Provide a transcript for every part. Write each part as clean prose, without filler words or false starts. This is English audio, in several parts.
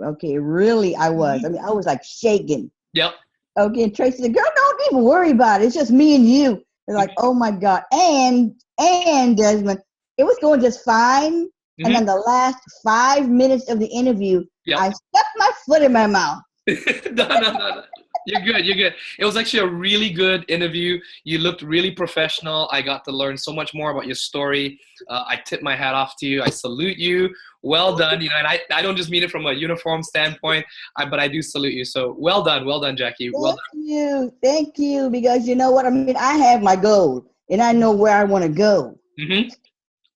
Okay, really, I was. I mean, I was like shaking. Yep. Okay, and Tracy said, "Girl, don't even worry about it. It's just me and you." They're like, "Oh my God!" And Desmond, it was going just fine. And Hmm. then the last 5 minutes of the interview, Yep. I stuck my foot in my mouth. No, no, no, no. You're good. You're good. It was actually a really good interview. You looked really professional. I got to learn so much more about your story. I tip my hat off to you. I salute you. Well done. You know, and I don't just mean it from a uniform standpoint, but I do salute you. So well done, Jackie. Well Thank you. Because you know what I mean. I have my goal, and I know where I want to go. done. Hmm.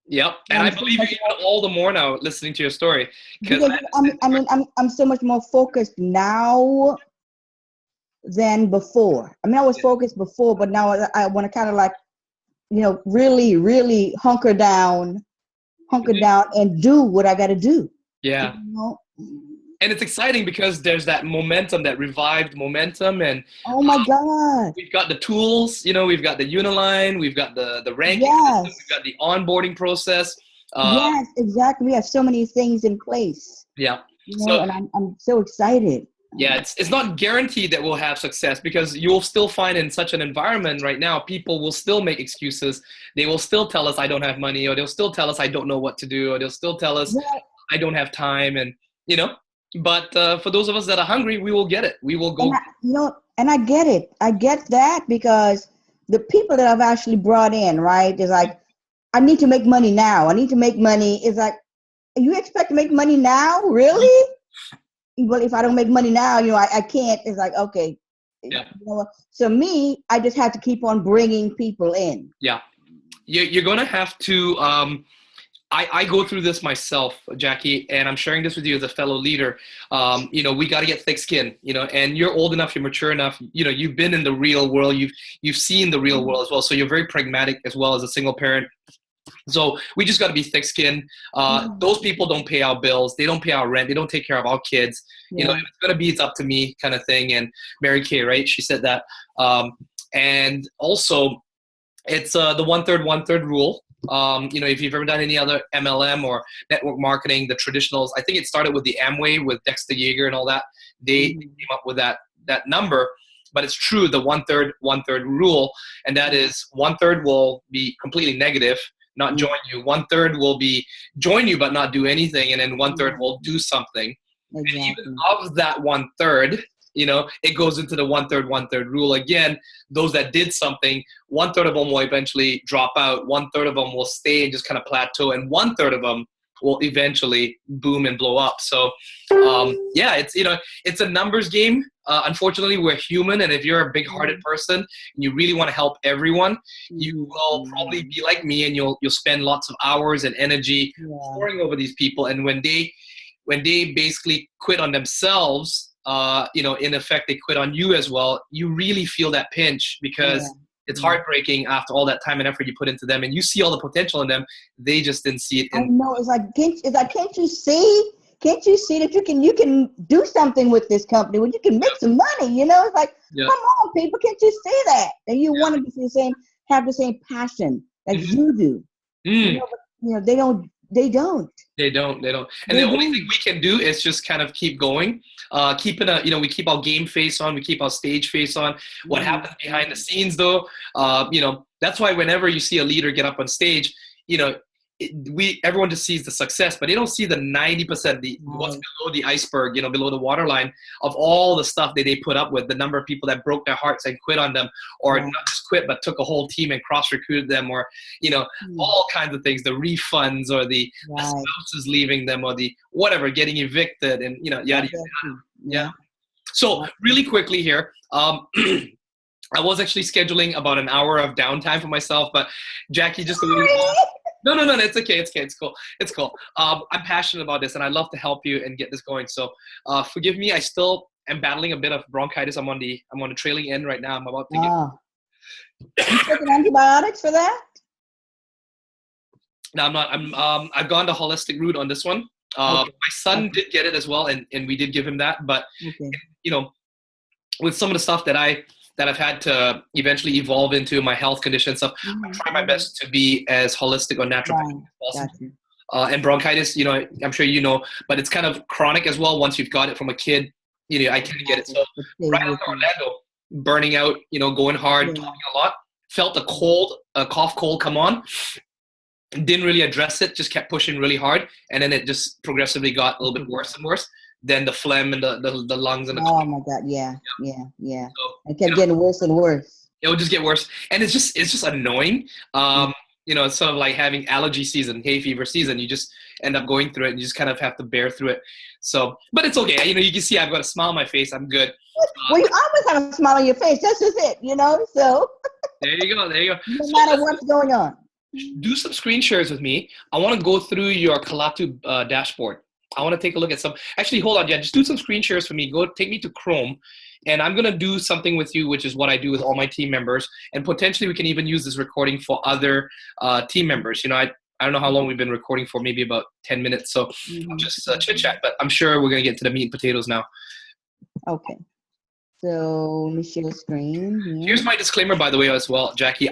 Yep. And I I'm so believe you much even all the more now listening to your story because because I'm so much more focused now than before. I mean, I was focused before, but now I want to kind of like, really, really hunker down and do what I got to do. You yeah. know? And it's exciting because there's that momentum, that revived momentum, and Oh my God. we've got the tools. You know, we've got the Uniline, we've got the ranking system, we've Yes. got the onboarding process. Uh, Yes, exactly. We have so many things in place, yeah. So and I'm so excited. yeah, it's not guaranteed that we'll have success because you'll still find in such an environment right now, people will still make excuses. They will still tell us I don't have money, or they'll still tell us I don't know what to do, or they'll still tell us Yeah, I don't have time, and you know. But for those of us that are hungry, we will get it. We will and go. I get it. I get that because the people that I've actually brought in, right, is like, I need to make money now. I need to make money. It's like, you expect to make money now? Really? Well, if I don't make money now, I can't. It's like, okay. Yeah, So me, I just have to keep on bringing people in. yeah. You're going to have to. I go through this myself, Jackie, and I'm sharing this with you as a fellow leader. We got to get thick skin, and you're old enough, you're mature enough, you've been in the real world, you've seen the real world as well. So you're very pragmatic as well as a single parent. So we just got to be thick skinned. Those people don't pay our bills. They don't pay our rent. They don't take care of our kids. Yeah. If it's going to be, it's up to me kind of thing. And Mary Kay, right? She said that. And also, it's the one third rule. If you've ever done any other MLM or network marketing, the traditionals, I think it started with the Amway with Dexter Yeager and all that. They came up with that number, but it's true, the one third rule, and that is one third will be completely negative, not join you. One third will be join you but not do anything, and then one third will do something. And Exactly. even of that one third, it goes into the one third rule again. Those that did something, one third of them will eventually drop out. One third of them will stay and just kind of plateau, and one third of them will eventually boom and blow up. So, it's a numbers game. Unfortunately, we're human, and if you're a big-hearted person and you really want to help everyone, you will probably be like me, and you'll spend lots of hours and energy pouring over these people. And when they basically quit on themselves, in effect, they quit on you as well. You really feel that pinch because it's heartbreaking after all that time and effort you put into them, and you see all the potential in them. They just didn't see it. I know. It's like, can't you see? Can't you see that you can do something with this company? Well, you can make some money. It's like, come on, people, can't you see that? And you want to be have the same passion that you do. But they don't. They don't. They don't. And the only thing we can do is just kind of keep going, we keep our game face on, we keep our stage face on. What happens behind the scenes, though, that's why whenever you see a leader get up on stage, everyone just sees the success, but they don't see the 90%, what's below the iceberg, below the waterline of all the stuff that they put up with, the number of people that broke their hearts and quit on them, or not just quit, but took a whole team and cross-recruited them, or, all kinds of things, the refunds, or the spouses leaving them, or the whatever, getting evicted, and, yada, yada. Yeah. So really quickly here, I was actually scheduling about an hour of downtime for myself, but Jackie just No, it's okay. It's cool. I'm passionate about this, and I love to help you and get this going. So, forgive me. I still am battling a bit of bronchitis. I'm on the trailing end right now. I'm about to get. You taking antibiotics for that? No, I'm not. I've gone the holistic route on this one. My son did get it as well, and we did give him that. But with some of the stuff that I've had to eventually evolve into my health condition stuff, I try my best to be as holistic or natural as possible. And bronchitis, you know, I'm sure you know, but it's kind of chronic as well. Once you've got it from a kid, you know, I can get it. So right after Orlando, burning out, you know, going hard, talking a lot, felt a cough cold come on. Didn't really address it, just kept pushing really hard, and then it just progressively got a little bit worse and worse. Then the phlegm and the lungs and the oh my God, yeah. So, It kept getting worse and worse. it would just get worse, and it's just annoying. You know, it's sort of like having allergy season, hay fever season. You just end up going through it, and you just kind of have to bear through it. So, but it's okay. You know, you can see I've got a smile on my face. I'm good. Well, you always have a smile on your face. That's just it, you know. So there you go. no matter what's going on. Do some screen shares with me. I want to go through your Kalatu dashboard. I want to take a look at some. Actually, hold on. Yeah, just do some screen shares for me. Go take me to Chrome, and I'm going to do something with you, which is what I do with all my team members. And potentially, we can even use this recording for other team members. You know, I don't know how long we've been recording for, maybe about 10 minutes. So just chit chat, but I'm sure we're going to get to the meat and potatoes now. Okay. So let me share screen. Yeah. Here's my disclaimer, by the way, as well, Jackie.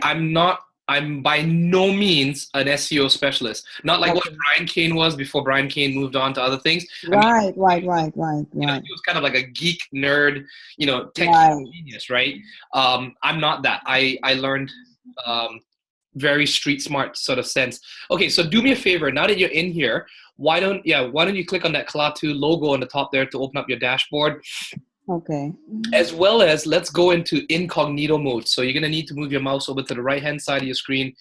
I'm by no means an SEO specialist. Not like what Brian Kane was before Brian Kane moved on to other things. Right. You know, he was kind of like a geek nerd, you know, tech genius, right? I'm not that. I learned very street smart sort of sense. Okay, so do me a favor. Now that you're in here, why don't you click on that Kalatu logo on the top there to open up your dashboard? Okay. As well as let's go into incognito mode. So you're going to need to move your mouse over to the right-hand side of your screen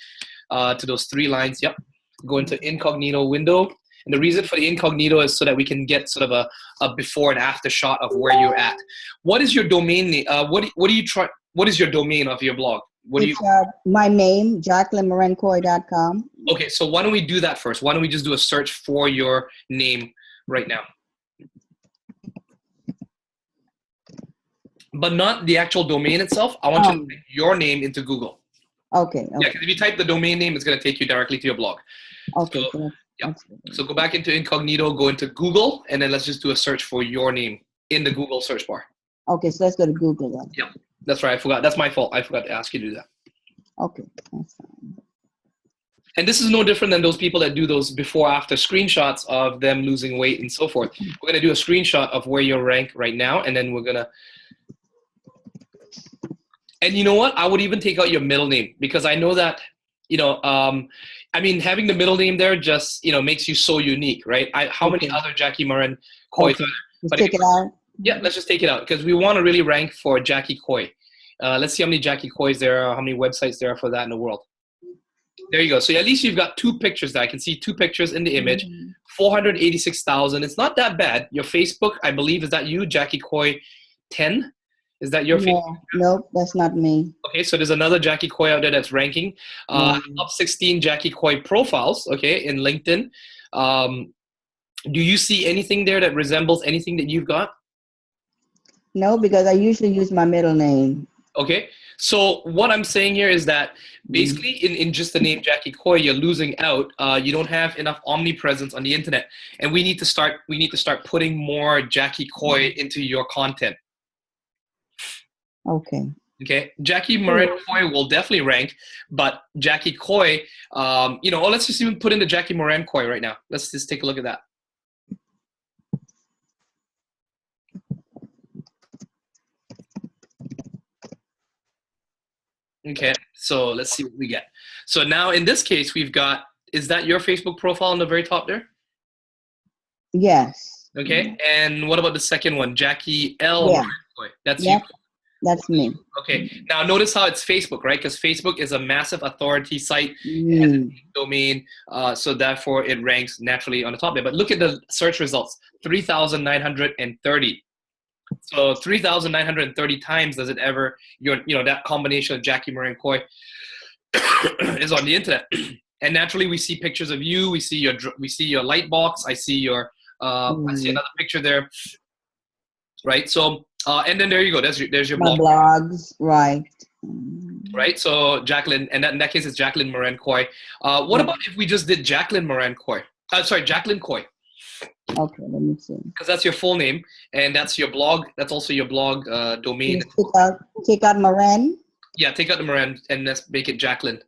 to those three lines. Yep. Go into incognito window. And the reason for the incognito is so that we can get sort of a before and after shot of where you're at. What is your domain name? What is your domain of your blog? My name, JacquelineMorencoy.com. Okay, so why don't we do that first? Why don't we just do a search for your name right now? But not the actual domain itself. I want you to type your name into Google. Okay. Yeah, because if you type the domain name, it's going to take you directly to your blog. Okay. So go back into incognito, go into Google, and then let's just do a search for your name in the Google search bar. Okay, so let's go to Google then. Yeah, that's right. I forgot. That's my fault. I forgot to ask you to do that. Okay, that's fine. And this is no different than those people that do those before-after screenshots of them losing weight and so forth. We're going to do a screenshot of where you're ranked right now, and then we're going to... And you know what? I would even take out your middle name because I know that, you know, I mean, having the middle name there just, you know, makes you so unique, right? How many other Jackie Moran Coys are there? Let's take it out. Yeah, let's just take it out because we want to really rank for Jackie Coy. Let's see how many Jackie Coys there are, how many websites there are for that in the world. There you go. So at least you've got two pictures there. I can see two pictures in the image. 486,000. It's not that bad. Your Facebook, I believe, is that you, Jackie Coy 10? Is that your Facebook? Nope, that's not me. Okay, so there's another Jackie Coy out there that's ranking. Top 16 Jackie Coy profiles, okay, in LinkedIn. Do you see anything there that resembles anything that you've got? No, because I usually use my middle name. Okay, so what I'm saying here is that basically in just the name Jackie Coy, you're losing out. You don't have enough omnipresence on the internet, and we need to start putting more Jackie Coy into your content. Okay. Okay, Jackie Moran Coy will definitely rank, but Jackie Coy, you know, let's just even put in the Jackie Moran Coy right now. Let's just take a look at that. Okay, so let's see what we get. So now in this case, we've got, is that your Facebook profile on the very top there? Yes. Okay, and what about the second one, Jackie L. Moran Coy? That's you. That's me. Okay. Now notice how it's Facebook, right? Because Facebook is a massive authority site, it has a domain, so therefore it ranks naturally on the top there. But look at the search results: 3,930. So 3,930 times does it ever that combination of Jackie Moran Coy is on the internet, and naturally we see pictures of you. We see your light box. I see your I see another picture there, right? So. And then there you go. There's your blog. My blogs, right. Right. So Jacqueline, and in that case, it's Jacqueline Moran Coy. What about if we just did Jacqueline Moran Coy? Sorry, Jacqueline Coy. Okay, let me see. Because that's your full name, and that's your blog. That's also your blog domain. Take out Moran. Yeah, take out the Moran and let's make it Jacqueline.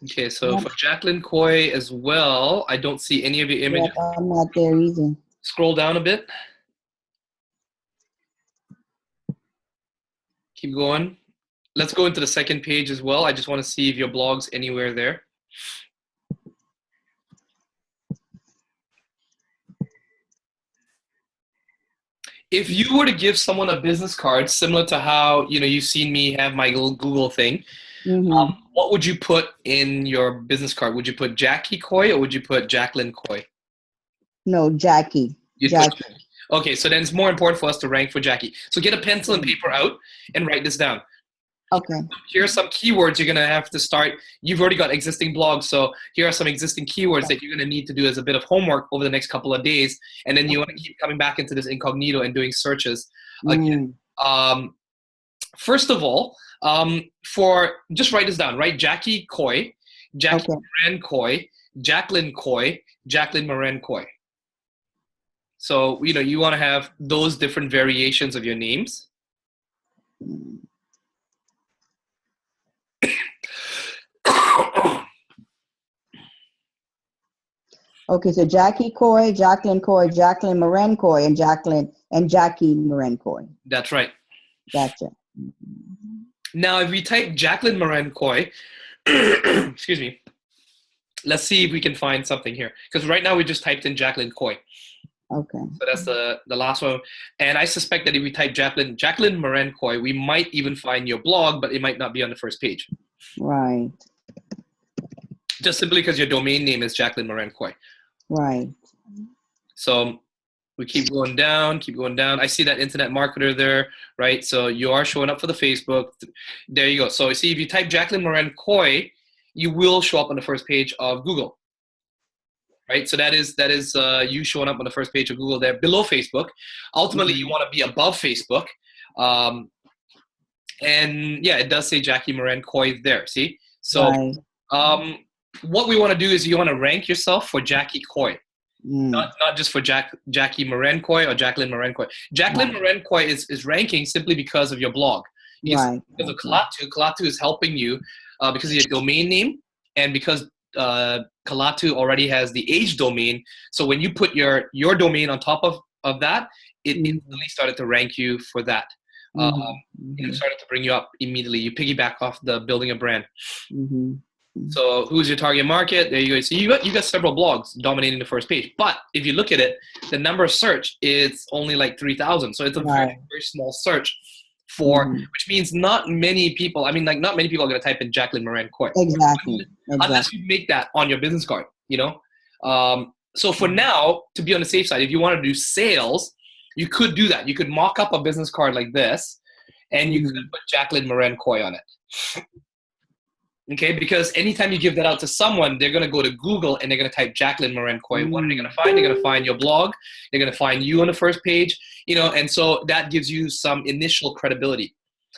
Okay, so Yep. for Jacqueline Coy as well, I don't see any of your images. Yep, I'm not there either. Scroll down a bit. Keep going. Let's go into the second page as well. I just want to see if your blog's anywhere there. If you were to give someone a business card, similar to how you've seen me have my little Google thing, Mm-hmm. what would you put in your business card? Would you put Jackie Coy or would you put Jacqueline Coy? No, Jackie. You'd put Jackie. Jackie. Okay, so then it's more important for us to rank for Jackie. So get a pencil and paper out and write this down. Okay. Here are some keywords you're going to have to start. You've already got existing blogs, so here are some existing keywords that you're going to need to do as a bit of homework over the next couple of days, and then you want to keep coming back into this incognito and doing searches again. First of all, just write this down, right? Jackie Coy, Jackie Moran Coy, Jacqueline Coy, Jacqueline Moran Coy. So, you want to have those different variations of your names. Okay, so Jackie Coy, Jacqueline Moran Coy, and Jackie Moran Coy. That's right. Gotcha. Now, if we type Jacqueline Moran Coy, excuse me, let's see if we can find something here. Because right now we just typed in Jacqueline Coy. Okay. So that's the last one. And I suspect that if we type Jacqueline Moran Coy, we might even find your blog, but it might not be on the first page. Right. Just simply because your domain name is Jacqueline Moran Coy. Right. So we keep going down. I see that internet marketer there, right? So you are showing up for the Facebook. There you go. So you see, if you type Jacqueline Moran Coy, you will show up on the first page of Google. Right, so that is you showing up on the first page of Google there below Facebook. Ultimately, you want to be above Facebook, and yeah, it does say Jackie Moran Coy there. See, so what we want to do is you want to rank yourself for Jackie Coy, not just for Jackie Moran Coy or Jacqueline Moran Coy. Jacqueline Moran Coy is ranking simply because of your blog. Because of Kalatu. Kalatu is helping you because of your domain name and because Kalatu already has the age domain. So when you put your domain on top of that, it instantly started to rank you for that. It started to bring you up immediately. You piggyback off the building a brand. So who's your target market? There you go. So you got several blogs dominating the first page. But if you look at it, the number of search is only like 3,000. So it's a very, very small search which means not many people, not many people are going to type in Jacqueline Moran Coy. Exactly. Unless you make that on your business card, So for now, to be on the safe side, if you want to do sales, you could do that. You could mock up a business card like this, and you could put Jacqueline Moran Coy on it. Okay, because anytime you give that out to someone, they're going to go to Google and they're going to type Jacqueline Moran Coy. What are they going to find? They're going to find your blog. They're going to find you on the first page, and so that gives you some initial credibility.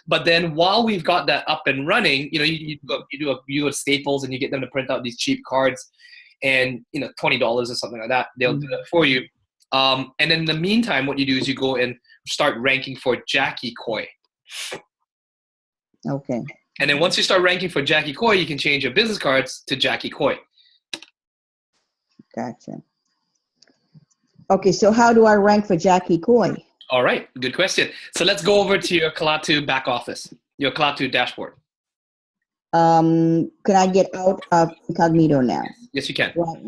But then while we've got that up and running, you go to Staples and you get them to print out these cheap cards and, $20 or something like that. They'll do that for you. And then in the meantime, what you do is you go and start ranking for Jackie Coy. Okay. And then once you start ranking for Jackie Coy, you can change your business cards to Jackie Coy. Gotcha. Okay, so how do I rank for Jackie Coy? All right, good question. So let's go over to your Kalatu back office, your Kalatu dashboard. Can I get out of incognito now? Yes, you can. Right.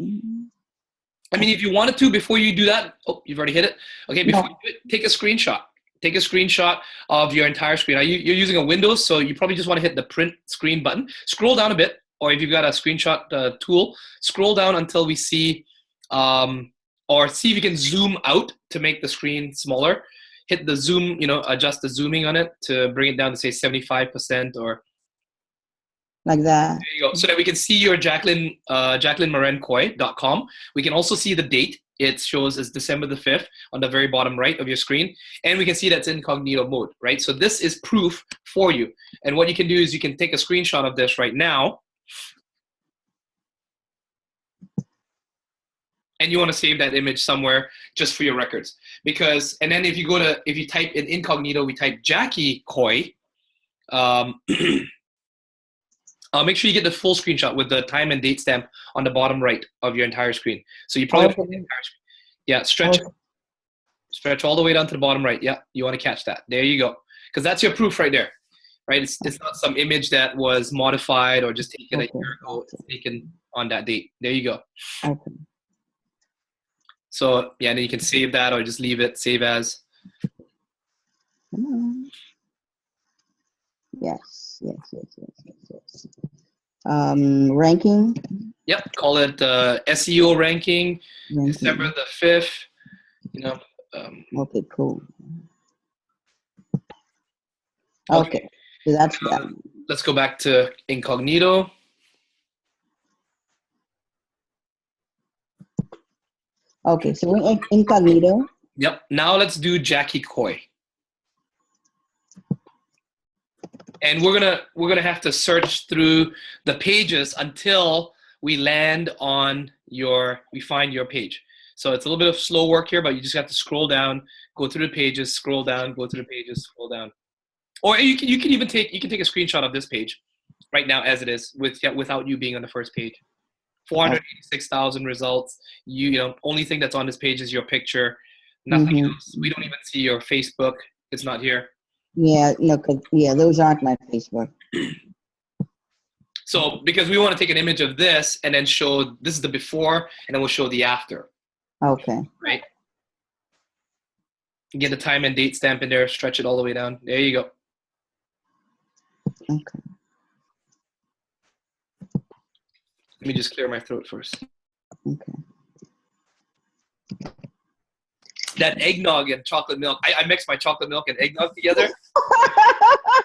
If you wanted to, before you do that, you've already hit it. Okay, before you do it, take a screenshot. Take a screenshot of your entire screen. You're using a Windows, so you probably just want to hit the print screen button. Scroll down a bit, or if you've got a screenshot tool, scroll down until we see, or see if you can zoom out to make the screen smaller. Hit the zoom, adjust the zooming on it to bring it down to say 75% or like that. There you go. So that we can see your JacquelineMoranCoy.com. We can also see the date. It shows as December the 5th on the very bottom right of your screen. And we can see that's incognito mode, right? So this is proof for you. And what you can do is you can take a screenshot of this right now. And you want to save that image somewhere just for your records. And then if you type in incognito, we type Jackie Coy. Make sure you get the full screenshot with the time and date stamp on the bottom right of your entire screen. So you probably the entire screen. Yeah, stretch all the way down to the bottom right. Yeah, you want to catch that. There you go. Because that's your proof right there. Right? It's not some image that was modified or just taken a year ago. It's taken on that date. There you go. Okay. So yeah, and then you can save that or just leave it, save as. Come on. Yes. Ranking. Yep, call it SEO ranking, December the 5th. You know. Okay, cool. Okay, so that's that. Let's go back to incognito. Okay, so we're in incognito. Yep. Now let's do Jackie Coy. And we're gonna have to search through the pages until we land on we find your page. So it's a little bit of slow work here, but you just have to scroll down, go through the pages, scroll down, go through the pages, scroll down. Or you can even take a screenshot of this page right now as it is without you being on the first page. 486,000 results. You know, only thing that's on this page is your picture. Nothing else. We don't even see your Facebook. It's not here. Yeah, no, those aren't my Facebook. So because we want to take an image of this and then show this is the before, and then we'll show the after. Okay. Right. You get the time and date stamp in there. Stretch it all the way down. There you go. Okay. Let me just clear my throat first. Okay. That eggnog and chocolate milk. I mix my chocolate milk and eggnog together.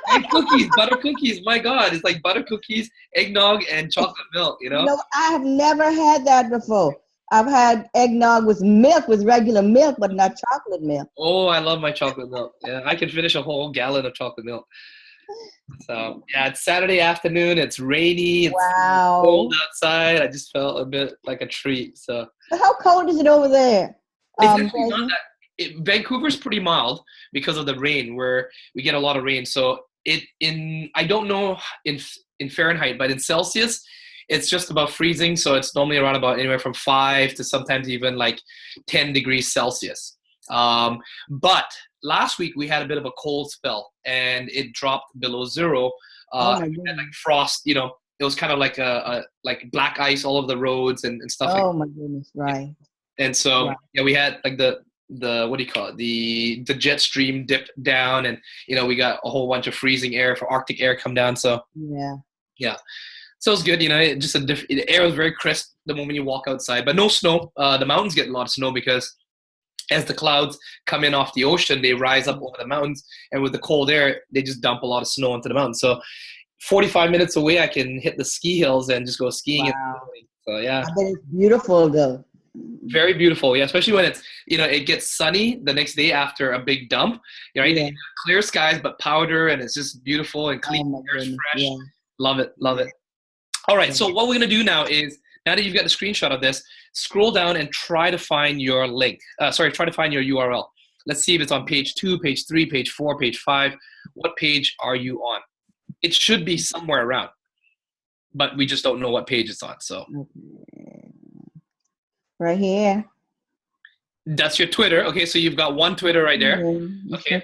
And cookies, butter cookies. My God, it's like butter cookies, eggnog, and chocolate milk. You know. No, I have never had that before. I've had eggnog with milk, with regular milk, but not chocolate milk. Oh, I love my chocolate milk. Yeah, I can finish a whole gallon of chocolate milk. So yeah, it's Saturday afternoon. It's rainy. It's cold outside. I just felt a bit like a treat. So how cold is it over there? It's actually not that. Vancouver's pretty mild because of the rain, where we get a lot of rain. So I don't know in Fahrenheit, but in Celsius, it's just about freezing. So it's normally around about anywhere from 5 to sometimes even like 10 degrees Celsius. But last week we had a bit of a cold spell and it dropped below zero. And like frost, you know, it was kind of like like black ice all over the roads and stuff. Oh my goodness, right. And so yeah, we had like the what do you call it? The jet stream dipped down, and you know we got a whole bunch of freezing air for Arctic air come down. So yeah. So it's good, you know. The air was very crisp the moment you walk outside, but no snow. The mountains get a lot of snow because as the clouds come in off the ocean, they rise up over the mountains, and with the cold air, they just dump a lot of snow into the mountains. So 45 minutes away, I can hit the ski hills and just go skiing. Wow. So yeah, I bet it's beautiful though. Very beautiful, yeah. Especially when it's it gets sunny the next day after a big dump. Right, yeah. Clear skies but powder, and it's just beautiful and clean. Air's fresh. Yeah. Love it. All right, so what we're gonna do now is, now that you've got the screenshot of this, scroll down and try to find your link. Try to find your URL. Let's see if it's on page 2, page 3, page 4, page 5. What page are you on? It should be somewhere around, but we just don't know what page it's on. So. Right here. That's your Twitter. Okay, so you've got one Twitter right there. Okay,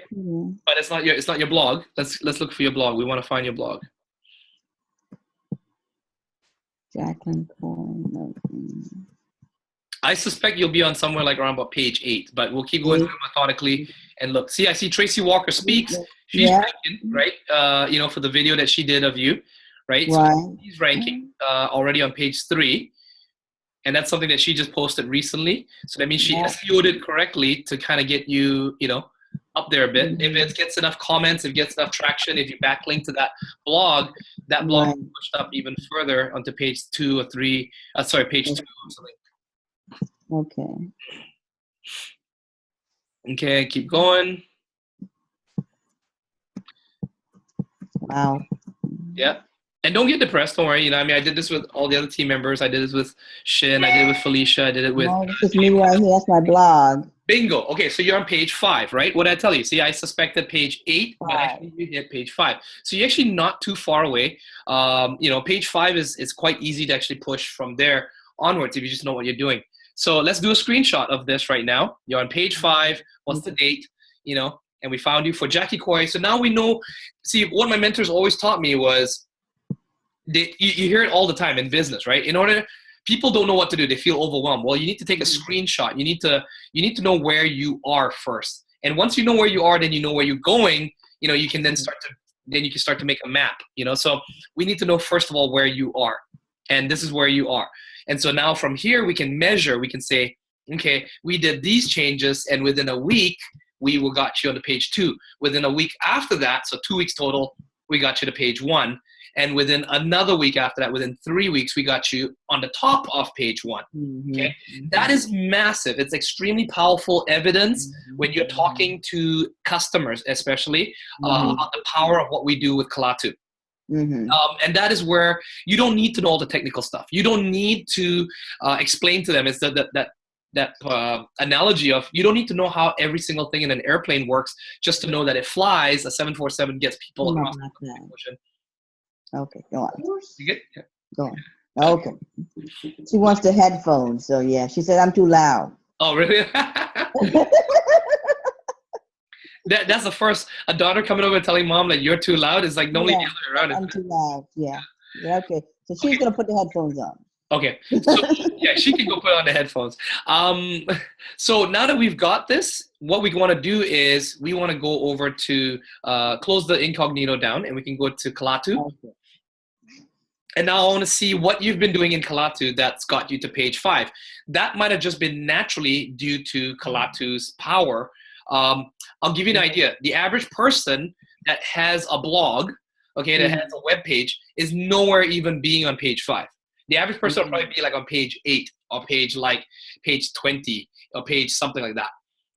but it's not your blog. Let's look for your blog. We want to find your blog. Jacqueline Coyne. I suspect you'll be on somewhere like around about page 8, but we'll keep going through methodically and look. See, I see Tracy Walker Speaks. She's ranking, right? For the video that she did of you, right? So she's ranking already on page 3. And that's something that she just posted recently. So that means she SEO'd it correctly to kind of get you, up there a bit. If it gets enough comments, if it gets enough traction, if you backlink to that blog will be pushed up even further onto page 2 or 3. Page 2 or something. Okay, keep going. Wow. Yeah. And don't get depressed. Don't worry. I did this with all the other team members. I did this with Shin. I did it with Felicia. I did it with. This is me right here. That's my blog. Bingo. Okay, so you're on page 5, right? What did I tell you? See, I suspected page 8, but actually you hit page 5. So you're actually not too far away. Page 5 is quite easy to actually push from there onwards if you just know what you're doing. So let's do a screenshot of this right now. You're on page 5. What's the date? And we found you for Jackie Coy. So now we know. See, what my mentors always taught me was, you hear it all the time in business, right? People don't know what to do. They feel overwhelmed. Well, you need to take a screenshot. You need to know where you are first. And once you know where you are, then you know where you're going. You can then start to make a map. So we need to know first of all where you are, and this is where you are. And so now from here we can measure. We can say, okay, we did these changes, and within a week we got you on the page 2. Within a week after that, so 2 weeks total, we got you to page 1. And within another week after that, within 3 weeks, we got you on the top of page 1. Okay, that is massive. It's extremely powerful evidence when you're talking to customers, especially about the power of what we do with Kalatu. And that is where you don't need to know all the technical stuff. You don't need to explain to them. It's that analogy of, you don't need to know how every single thing in an airplane works just to know that it flies. A 747 gets people across the ocean. Okay, go on. You good? Yeah. Go on. Okay. She wants the headphones, so yeah. She said I'm too loud. Oh, really? That's the first. A daughter coming over and telling mom that you're too loud is like normally the other way around. I'm too loud. Yeah. Okay. So she's gonna put the headphones on. Okay. So yeah, she can go put on the headphones. So now that we've got this, what we want to do is we want to go over to close the incognito down, and we can go to Kalatu. Okay. And now I want to see what you've been doing in Kalatu that's got you to page 5. That might have just been naturally due to Kalatu's power. I'll give you an idea. The average person that has a blog, okay, that has a web page, is nowhere even being on page 5. The average person will probably be like on page 8 or page 20 or page something like that.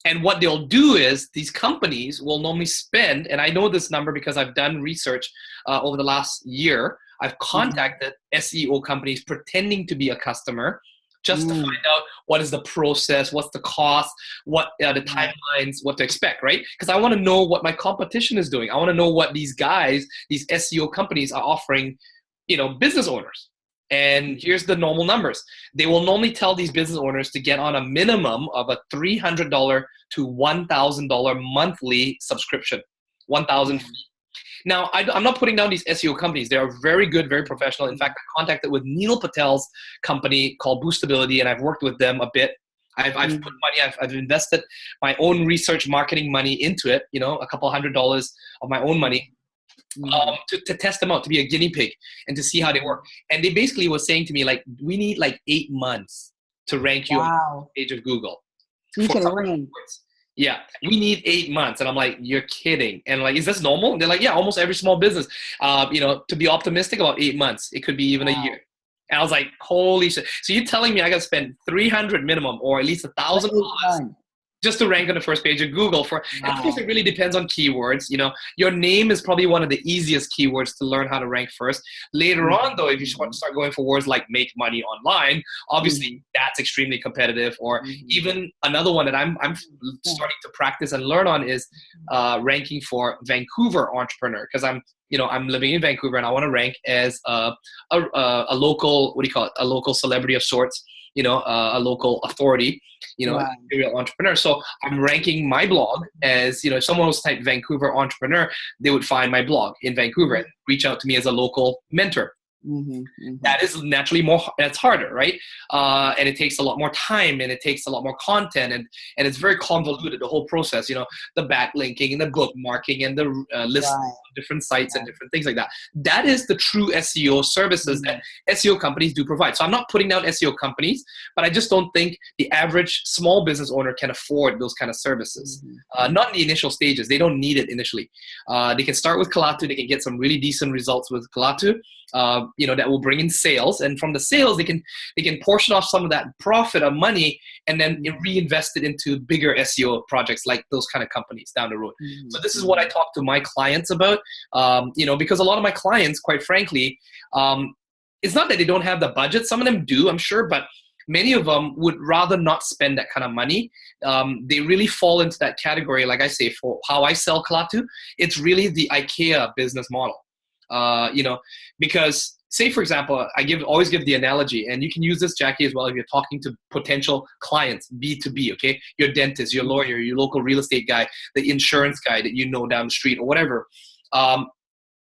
And what they'll do is these companies will normally spend, and I know this number because I've done research over the last year. I've contacted SEO companies pretending to be a customer just to find out what is the process, what's the cost, what are the timelines, what to expect, right? Because I want to know what my competition is doing. I want to know what these guys, these SEO companies are offering, business owners. And here's the normal numbers. They will normally tell these business owners to get on a minimum of a $300 to $1,000 monthly subscription, 1,000. Now, I'm not putting down these SEO companies. They are very good, very professional. In fact, I contacted with Neil Patel's company called Boostability, and I've worked with them a bit. I've put money, I've invested my own research marketing money into it, a couple $100 of my own money. To test them out, to be a guinea pig and to see how they work. And they basically were saying to me, we need 8 months to rank you on the page of Google. You can rank. Yeah, we need 8 months. And I'm like, you're kidding. And is this normal? And they're like, yeah, almost every small business, to be optimistic, about 8 months. It could be even a year. And I was like, holy shit. So you're telling me I got to spend $300 minimum or at least $1,000 just to rank on the first page of Google and of course it really depends on keywords. Your name is probably one of the easiest keywords to learn how to rank first. Later on though, if you want to start going for words like make money online, obviously that's extremely competitive. Or even another one that I'm starting to practice and learn on is ranking for Vancouver entrepreneur, because I'm living in Vancouver and I want to rank as a local, a local celebrity of sorts, a local authority, a serial entrepreneur. So I'm ranking my blog as, if someone was type Vancouver entrepreneur, they would find my blog in Vancouver and reach out to me as a local mentor. That is naturally that's harder, right? And it takes a lot more time, and it takes a lot more content, and it's very convoluted, the whole process, the backlinking and the bookmarking and the list of different sites and different things like that. That is the true SEO services that SEO companies do provide. So I'm not putting down SEO companies, but I just don't think the average small business owner can afford those kind of services. Not in the initial stages. They don't need it initially. They can start with Kalatu. They can get some really decent results with Kalatu. That will bring in sales, and from the sales they can portion off some of that profit of money and then reinvest it into bigger SEO projects like those kind of companies down the road. So this is what I talk to my clients about, because a lot of my clients, quite frankly, it's not that they don't have the budget. Some of them do, I'm sure, but many of them would rather not spend that kind of money. They really fall into that category. Like I say, for how I sell Kalatu, it's really the IKEA business model. Because say, for example, always give the analogy, and you can use this, Jackie, as well, if you're talking to potential clients, B2B, okay? Your dentist, your lawyer, your local real estate guy, the insurance guy that you know down the street or whatever.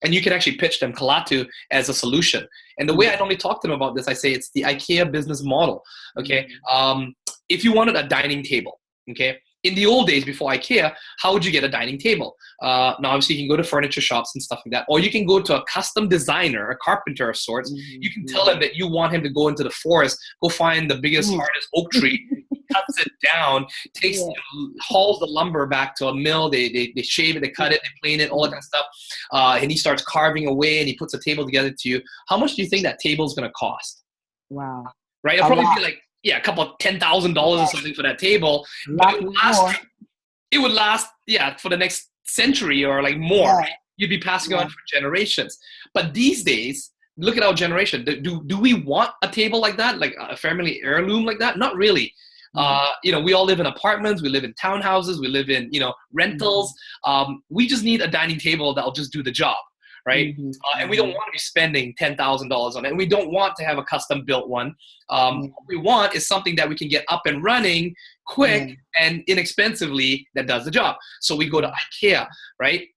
And you can actually pitch them Kalatu as a solution. And the way I normally talk to them about this, I say it's the IKEA business model, okay? If you wanted a dining table, okay? In the old days before IKEA, how would you get a dining table? Now, obviously, you can go to furniture shops and stuff like that, or you can go to a custom designer, a carpenter of sorts. You can tell him that you want him to go into the forest, go find the biggest, hardest oak tree, cuts it down, hauls the lumber back to a mill. They shave it, they cut it, they plane it, all that kind of stuff. And he starts carving away, and he puts a table together to you. How much do you think that table is going to cost? Wow. Right? It'll probably be like, a couple of $10,000 or something for that table. But it would last, for the next century or like more. Right? You'd be passing on for generations. But these days, look at our generation. Do we want a table like that, like a family heirloom like that? Not really. We all live in apartments. We live in townhouses. We live in, rentals. We just need a dining table that'll just do the job. Right? And we don't want to be spending $10,000 on it. And we don't want to have a custom built one. What we want is something that we can get up and running quick and inexpensively that does the job. So we go to IKEA, right?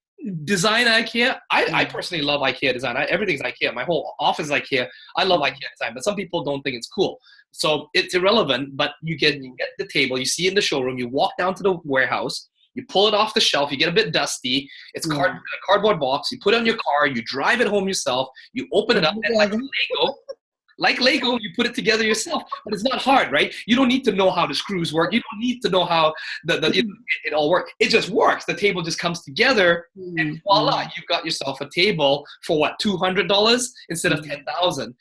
Design IKEA. I personally love IKEA design. Everything's IKEA. My whole office is IKEA. I love IKEA design, but some people don't think it's cool. So it's irrelevant, but you get the table, you see it in the showroom, you walk down to the warehouse, you pull it off the shelf, you get a bit dusty, it's a cardboard box, you put it on your car, you drive it home yourself, you open it up, and like Lego, you put it together yourself. But it's not hard, right? You don't need to know how the screws work. You don't need to know how it all works. It just works. The table just comes together, and voila, you've got yourself a table for what, $200 instead of $10,000.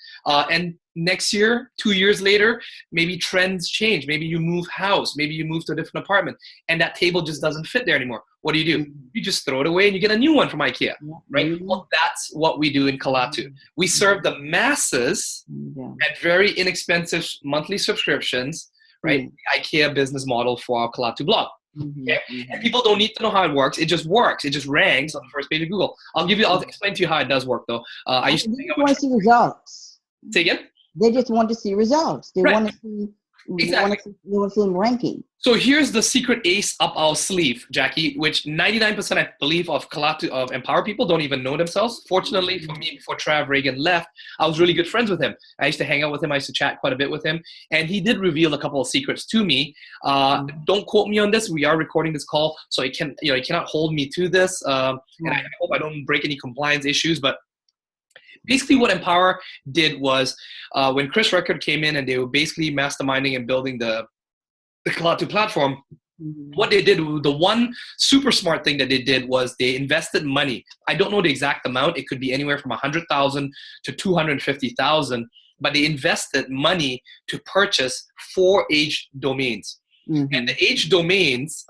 And next year, 2 years later, maybe trends change. Maybe you move house. Maybe you move to a different apartment, and that table just doesn't fit there anymore. What do? You just throw it away and you get a new one from IKEA, right? Well, that's what we do in Kalatu. We serve the masses at very inexpensive monthly subscriptions, right? The IKEA business model for our Kalatu blog. Okay? And people don't need to know how it works. It just works. It just ranks on the first page of Google. I'll explain to you how it does work, though. I used to think want to see results. Say again? They just want to see results. They want to see. Exactly. They want to see ranking. So here's the secret ace up our sleeve, Jackie, which 99% I believe of Kalatu, of Empower people don't even know themselves. Fortunately for me, before Trav Reagan left, I was really good friends with him. I used to hang out with him. I used to chat quite a bit with him. And he did reveal a couple of secrets to me. Don't quote me on this. We are recording this call, so he cannot hold me to this. And I hope I don't break any compliance issues, but basically what Empower did was when Chris Record came in and they were basically masterminding and building the Kalatu platform, what they did, the one super smart thing that they did was they invested money. I don't know the exact amount. It could be anywhere from $100,000 to $250,000, but they invested money to purchase 4 age domains. And the age domains,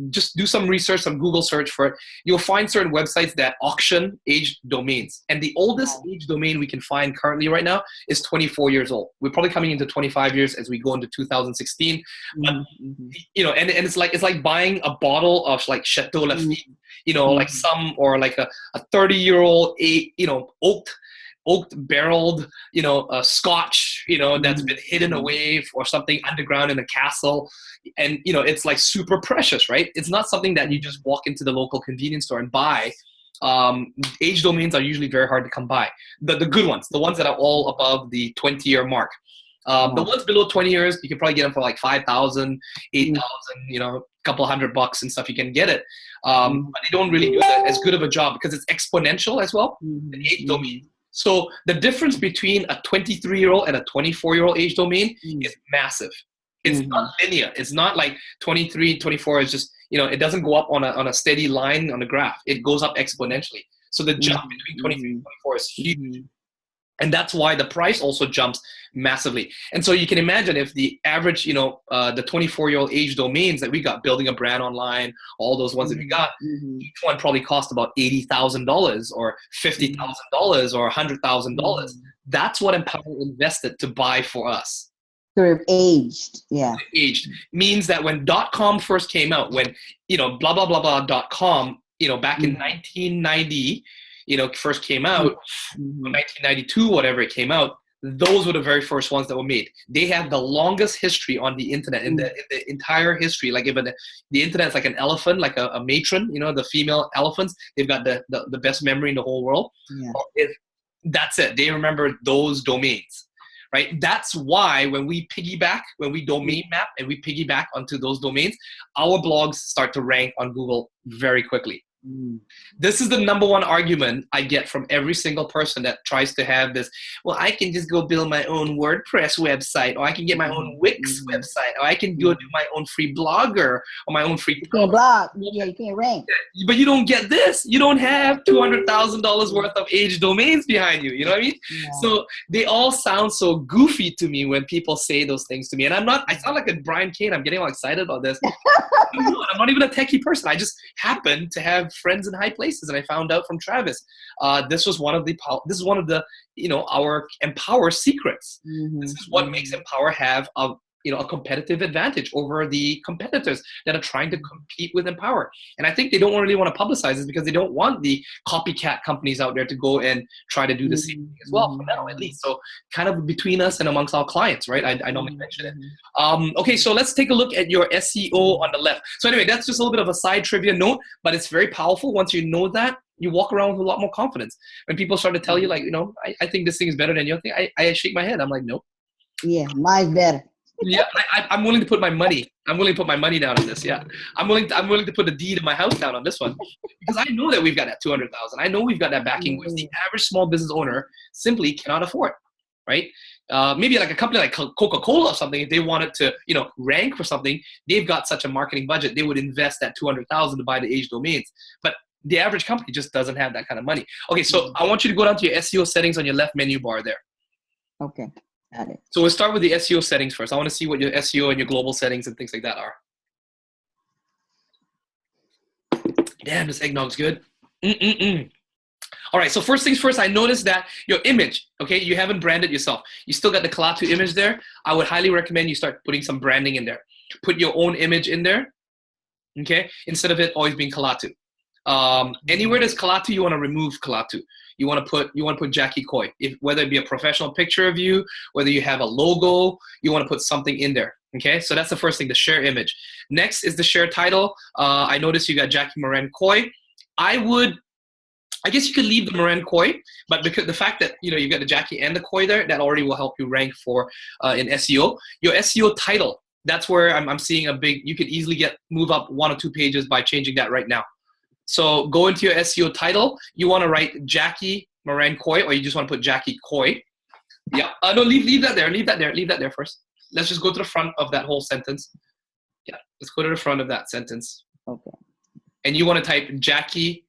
just do some research, some Google search for it. You'll find certain websites that auction age domains. And the oldest age domain we can find currently right now is 24 years old. We're probably coming into 25 years as we go into 2016. But, and it's like buying a bottle of like Chateau Lafite, like or like a 30-year-old, oaked barreled, scotch, that's been hidden away or something underground in a castle. And, it's like super precious, right? It's not something that you just walk into the local convenience store and buy. Age domains are usually very hard to come by. The good ones, the ones that are all above the 20-year mark. The ones below 20 years, you can probably get them for like 5,000, 8,000, a couple $100 and stuff. You can get it. But they don't really do as good of a job because it's exponential as well, the age domain. So the difference between a 23-year-old and a 24-year-old age domain is massive. It's not linear. It's not like 23, 24 is just, it doesn't go up on a steady line on the graph. It goes up exponentially. So the jump between 23 and 24 is huge. And that's why the price also jumps massively. And so you can imagine if the average, the 24-year-old age domains that we got, building a brand online, all those ones that we got, each one probably cost about $80,000 or $50,000 or $100,000. That's what Empower invested to buy for us. Sort of aged, yeah. Aged means that when .com first came out, when, blah, blah, blah, blah, .com, back in 1990, first came out, 1992, whatever it came out, those were the very first ones that were made. They have the longest history on the internet in the entire history. Like even the internet is like an elephant, like a matron, the female elephants. They've got the best memory in the whole world. Yeah. That's it. They remember those domains, right? That's why when we domain map and we piggyback onto those domains, our blogs start to rank on Google very quickly. This is the number one argument I get from every single person that tries to have this. Well, I can just go build my own WordPress website, or I can get my own Wix website, or I can go do my own free blogger or my own free. You can't blog. Yeah, you can't rank. But you don't get this. You don't have $200,000 worth of age domains behind you. You know what I mean? Yeah. So they all sound so goofy to me when people say those things to me. And I sound like a Brian Kane. I'm getting all excited about this. I'm not even a techie person. I just happen to have friends in high places, and I found out from Travis. This is one of the our Empower secrets. This is what makes Empower have a competitive advantage over the competitors that are trying to compete with Empower. And I think they don't really want to publicize this because they don't want the copycat companies out there to go and try to do the same thing as well, for now at least. So kind of between us and amongst our clients, right? I normally mention it. Okay, so let's take a look at your SEO on the left. So anyway, that's just a little bit of a side trivia note, but it's very powerful. Once you know that, you walk around with a lot more confidence. When people start to tell you, like, I think this thing is better than your thing, I shake my head. I'm like, no. Yeah, mine's better. Yeah, I'm willing to put my money. I'm willing to put my money down on this. Yeah, I'm willing to put a deed of my house down on this one because I know that we've got that 200,000. I know we've got that backing, which the average small business owner simply cannot afford. Right? Maybe like a company like Coca-Cola or something, if they wanted to, rank for something, they've got such a marketing budget, they would invest that 200,000 to buy the age domains. But the average company just doesn't have that kind of money. Okay, so I want you to go down to your SEO settings on your left menu bar there. Okay. Got it. So we'll start with the SEO settings first. I want to see what your SEO and your global settings and things like that are. Damn, this eggnog's good. All right, so first things first, I noticed that your image, okay, you haven't branded yourself. You still got the Kalatu image there. I would highly recommend you start putting some branding in there. Put your own image in there, okay, instead of it always being Kalatu. Anywhere there's Kalatu, you want to remove Kalatu. You want to put Jackie Coy. Whether it be a professional picture of you, whether you have a logo, you want to put something in there. Okay, so that's the first thing, the share image. Next is the share title. I noticed you got Jackie Moran Coy. I guess you could leave the Moran Coy, but because the fact that you got the Jackie and the Coy there, that already will help you rank for in SEO. Your SEO title, that's where I'm seeing a big. You could easily move up 1 or 2 pages by changing that right now. So go into your SEO title. You want to write Jackie Moran Coy, or you just want to put Jackie Coy. Yeah. No, leave that there. Leave that there first. Let's just go to the front of that whole sentence. Yeah. Let's go to the front of that sentence. Okay. And you want to type Jackie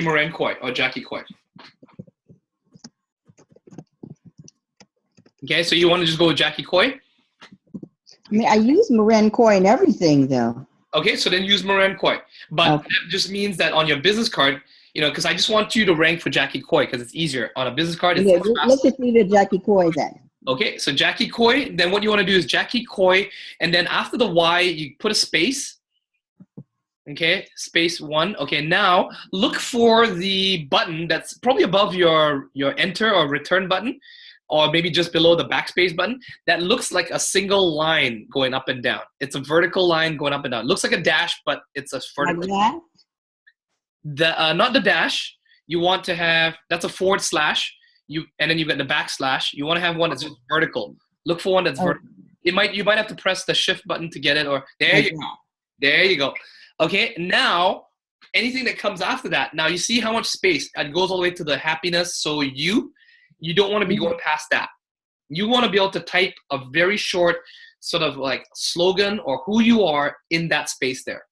Moran Coy or Jackie Coy. Okay. So you want to just go with Jackie Coy? I mean, I use Moran Coy and everything, though. Okay, so then use Moran Coy. But that just means that on your business card, because I just want you to rank for Jackie Coy because it's easier. On a business card, it's let's just leave it Jackie Coy then. Okay, so Jackie Coy, then what you want to do is Jackie Coy, and then after the Y, you put a space. Okay, space 1. Okay, now look for the button that's probably above your enter or return button, or maybe just below the backspace button, that looks like a single line going up and down. It's a vertical line going up and down. It looks like a dash, but it's a vertical line. Not the dash. You want to have, that's a / and then you've got the backslash. You want to have one that's just vertical. Look for one that's vertical. You might have to press the shift button to get it, or there you go. There you go. Okay, now anything that comes after that, now you see how much space, it goes all the way to the happiness, so you don't want to be going past that. You want to be able to type a very short sort of like slogan or who you are in that space there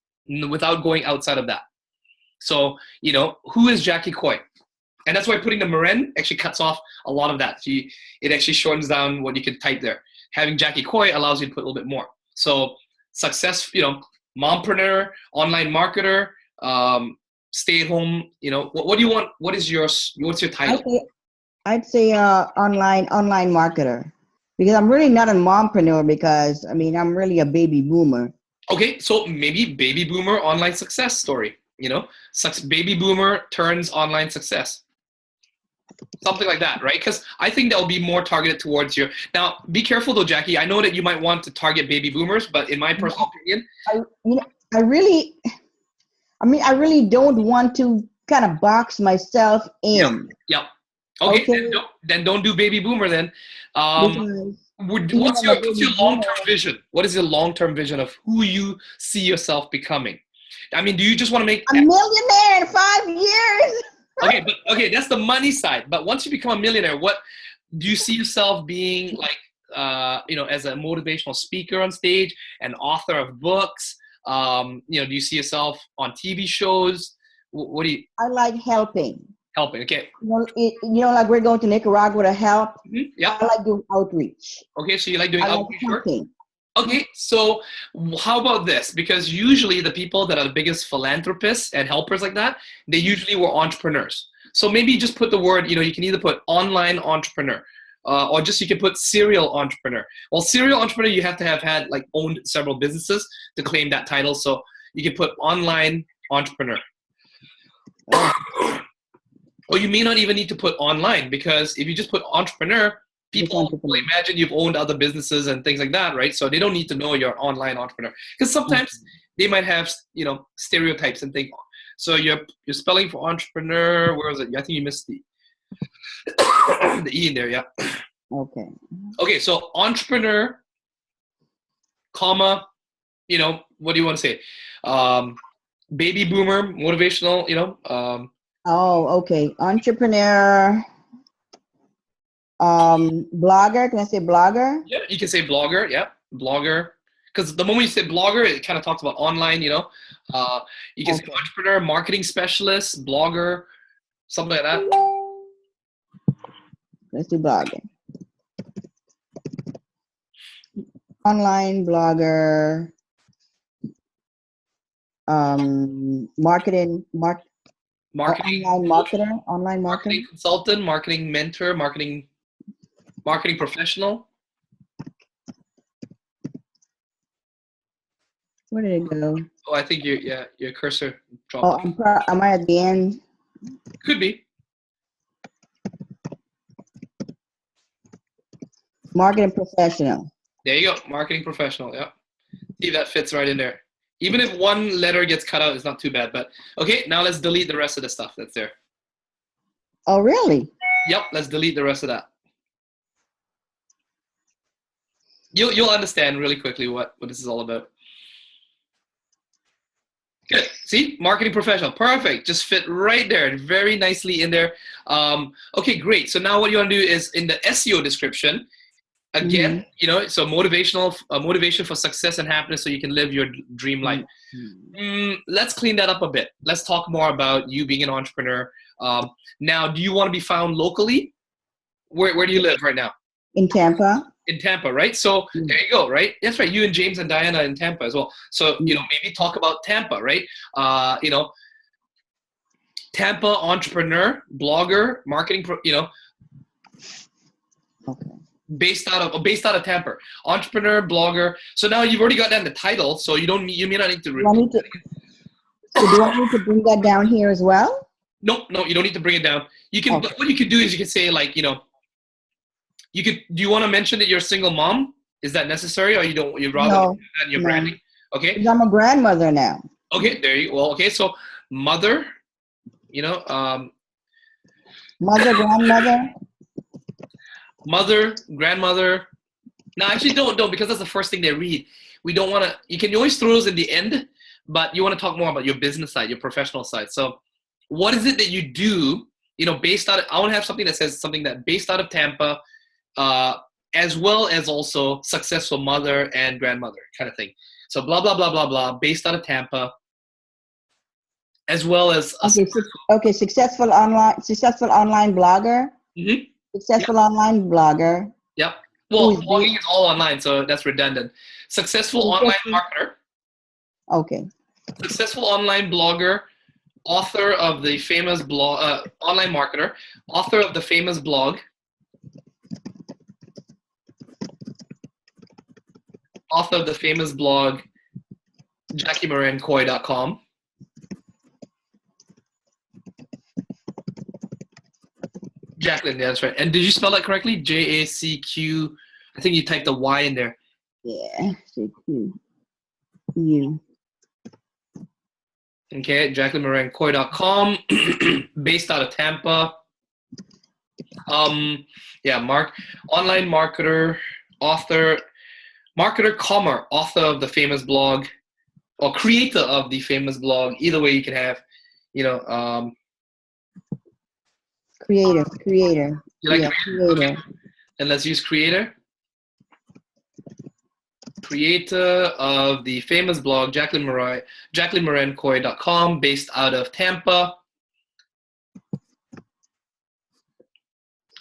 without going outside of that. So, who is Jackie Coy? And that's why putting the Moran actually cuts off a lot of that. It actually shortens down what you can type there. Having Jackie Coy allows you to put a little bit more. So success, mompreneur, online marketer, stay at home, what do you want? What's your title? I'd say online marketer, because I'm really not a mompreneur, because I mean I'm really a baby boomer. Okay, so maybe baby boomer online success story. Baby boomer turns online success. Something like that, right? Because I think that will be more targeted towards you. Now, be careful though, Jackie. I know that you might want to target baby boomers, but in my personal opinion, I you know I really I really don't want to kind of box myself yeah, in. yeah. Okay, Okay, then don't do baby boomer then. Um, because even what's I'm a your baby long term boomer, vision? What is your long term vision of who you see yourself becoming? I mean, do you just want to make a millionaire in 5 years. okay? But okay, that's the money side. But once you become a millionaire, what do you see yourself being like? As a motivational speaker on stage, an author of books. Do you see yourself on TV shows? What do you I like helping. helping? Okay. Like we're going to Nicaragua to help. Yeah. I like doing outreach. Okay, so you like doing I like outreach work? helping. Okay, so how about this? Because usually the people that are the biggest philanthropists and helpers like that, they usually were entrepreneurs. So maybe just put the word, you can either put online entrepreneur, or just you can put serial entrepreneur. Well, serial entrepreneur, you have to have had like owned several businesses to claim that title. So you can put online entrepreneur. Or you may not even need to put online, because if you just put entrepreneur, people will imagine you've owned other businesses and things like that, right? So they don't need to know you're online entrepreneur, because sometimes they might have stereotypes and think. So you're spelling for entrepreneur. Where is it? I think you missed the the E in there. Yeah. Okay. Okay. So entrepreneur, comma. What do you want to say? Baby boomer, motivational. Okay. Entrepreneur. Blogger. Can I say blogger? Yeah, you can say blogger. Yeah, blogger. Because the moment you say blogger, it kind of talks about online. You can say entrepreneur, marketing specialist, blogger, something like that. Let's do blogging. Online blogger. Marketing. Marketing Online marketer. Online marketing consultant, marketing mentor, marketing professional. Where did it go? Oh, I think your cursor dropped. Oh, am I at the end? Could be. Marketing professional. There you go, marketing professional. Yeah, see, that fits right in there. Even if one letter gets cut out, it's not too bad. But okay, now let's delete the rest of the stuff that's there. Oh, really? Yep, let's delete the rest of that. You'll understand really quickly what this is all about. Good. See, marketing professional, perfect. Just fit right there, very nicely in there. Okay, great. So now what you want to do is in the SEO description, again, so motivation for success and happiness, so you can live your dream life. Let's clean that up a bit. Let's talk more about you being an entrepreneur. Now, do you want to be found locally? Where do you live right now? In Tampa. In Tampa, right? So there you go, right? That's right. You and James and Diana in Tampa as well. So, maybe talk about Tampa, right? Tampa entrepreneur, blogger, marketing, Okay. based out of Tampa, entrepreneur, blogger. So now you've already got that in the title, so you may not need to. So do I need to bring that down here as well? No, you don't need to bring it down. You can. Okay. What you could do is you can say like, you could. Do you want to mention that you're a single mom? Is that necessary, or you don't? You'd rather do that in your branding? Okay. Because I'm a grandmother now. Okay, there you go. Well, okay, so mother, mother, grandmother. Mother, grandmother. No, actually don't, because that's the first thing they read. We don't want to. You can always throw those in the end, but you want to talk more about your business side, your professional side. So, what is it that you do? Based out of, I want to have something that says something that based out of Tampa, as well as also successful mother and grandmother kind of thing. So blah blah blah blah blah, based out of Tampa, as well as successful online blogger. Mm-hmm. Successful online blogger. Yep. Well, blogging is all online, so that's redundant. Successful online marketer. Okay. Successful online blogger, author of the famous blog, online marketer, author of the famous blog, JackieMoranCoy.com. Jacqueline, yeah, that's right. And did you spell that correctly? Jacq. I think you typed the Y in there. Yeah, CQ. Okay, JackelineMoranCoy.com, based out of Tampa. Yeah, online marketer, author, author of the famous blog, or creator of the famous blog. Either way, you can have, Creator. You like Yeah, creator? Okay. And let's use creator. Creator of the famous blog, JackelineMoranCoy.com, based out of Tampa.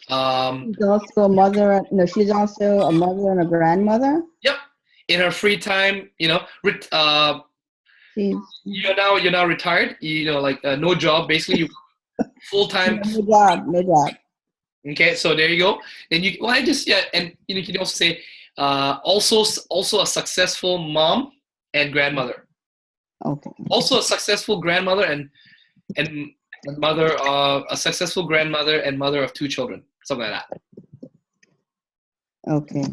She's also a mother. No, she's also a mother and a grandmother. Yep. In her free time, you're now retired. No job, basically. Full time. No job. Okay, so there you go. Then you can also say also a successful mom and grandmother. Okay. Also a successful grandmother and mother of a successful grandmother and mother of 2 children, something like that. Okay.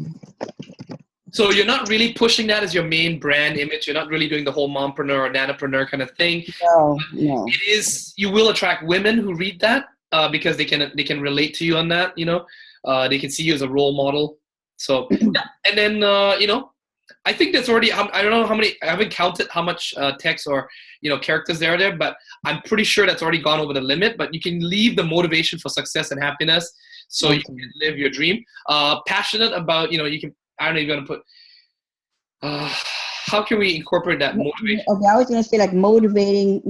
So you're not really pushing that as your main brand image. You're not really doing the whole mompreneur or nanopreneur kind of thing. No. It is. You will attract women who read that because they can relate to you on that. They can see you as a role model. So yeah. And then I think that's already. I don't know how many. I haven't counted how much text or characters there are there, but I'm pretty sure that's already gone over the limit. But you can leave the motivation for success and happiness, so you can live your dream. Passionate about you can. I don't know if you're gonna put. How can we incorporate that motivation? Okay, I was gonna say like motivating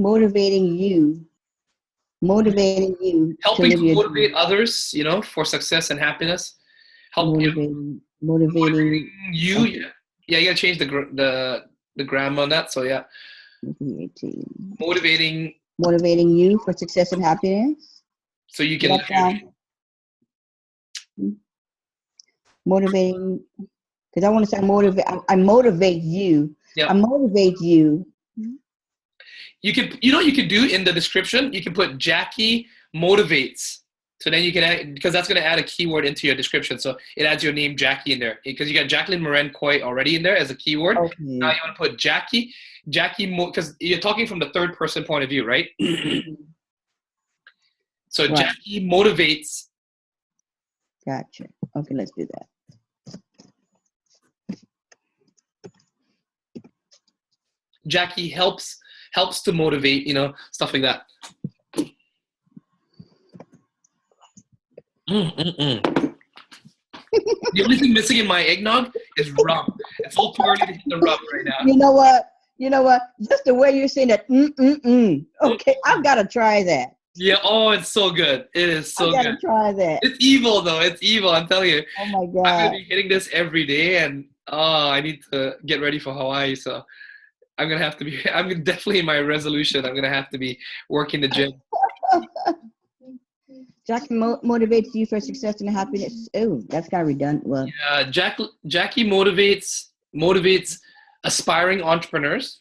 you. Helping to motivate others, for success and happiness. Motivating you. Okay. Yeah, you gotta change the grammar on that. So yeah. Motivating you for success and happiness. So you can motivating. Because I want to say I motivate you. Yeah. I motivate you. You can, you can do in the description, you can put Jackie motivates. So then you can add, because that's going to add a keyword into your description. So it adds your name, Jackie, in there. Because you got Jacqueline Moran Coy already in there as a keyword. Okay. Now you want to put Jackie, because you're talking from the third person point of view, right? So right. Jackie motivates. Gotcha. Okay, let's do that. Jackie helps to motivate, stuff like that. The only thing missing in my eggnog is rum. It's all too early to hit the rum right now. You know what? Just the way you're saying that, Okay, I've got to try that. Yeah. Oh, it's so good. It is so good. I gotta try that. It's evil though. It's evil. I'm telling you. Oh my God. I'm gonna be hitting this every day, and I need to get ready for Hawaii. So I'm gonna have to be. I'm definitely in my resolution. I'm gonna have to be working the gym. Jackie motivates you for success and happiness. Oh, that's kind of redundant. Well, yeah, Jackie motivates aspiring entrepreneurs.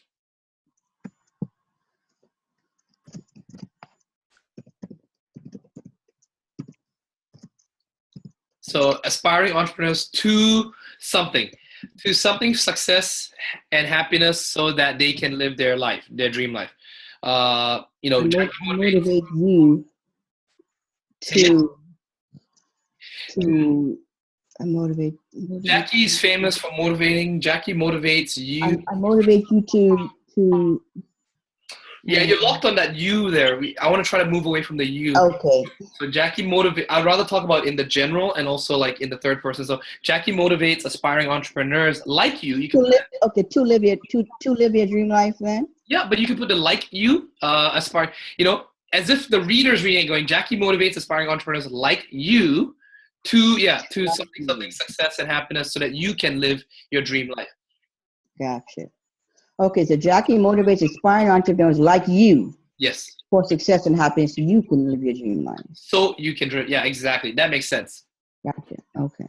So aspiring entrepreneurs to something success and happiness, so that they can live their life, their dream life. Motivate you to motivate. Jackie's famous for motivating. Jackie motivates you. I motivate you to. Yeah, you're locked on that you there. I want to try to move away from the you. Okay. So Jackie motivates. I'd rather talk about in the general and also like in the third person. So Jackie motivates aspiring entrepreneurs like you. You can to live your dream life then. Yeah, but you can put the like you aspire. As if the reader's reading it, going, Jackie motivates aspiring entrepreneurs like you to something success and happiness, so that you can live your dream life. Gotcha. Okay, so Jackie motivates aspiring entrepreneurs like you. Yes. For success and happiness, so you can live your dream life. So you can, yeah, exactly. That makes sense. Gotcha. Okay.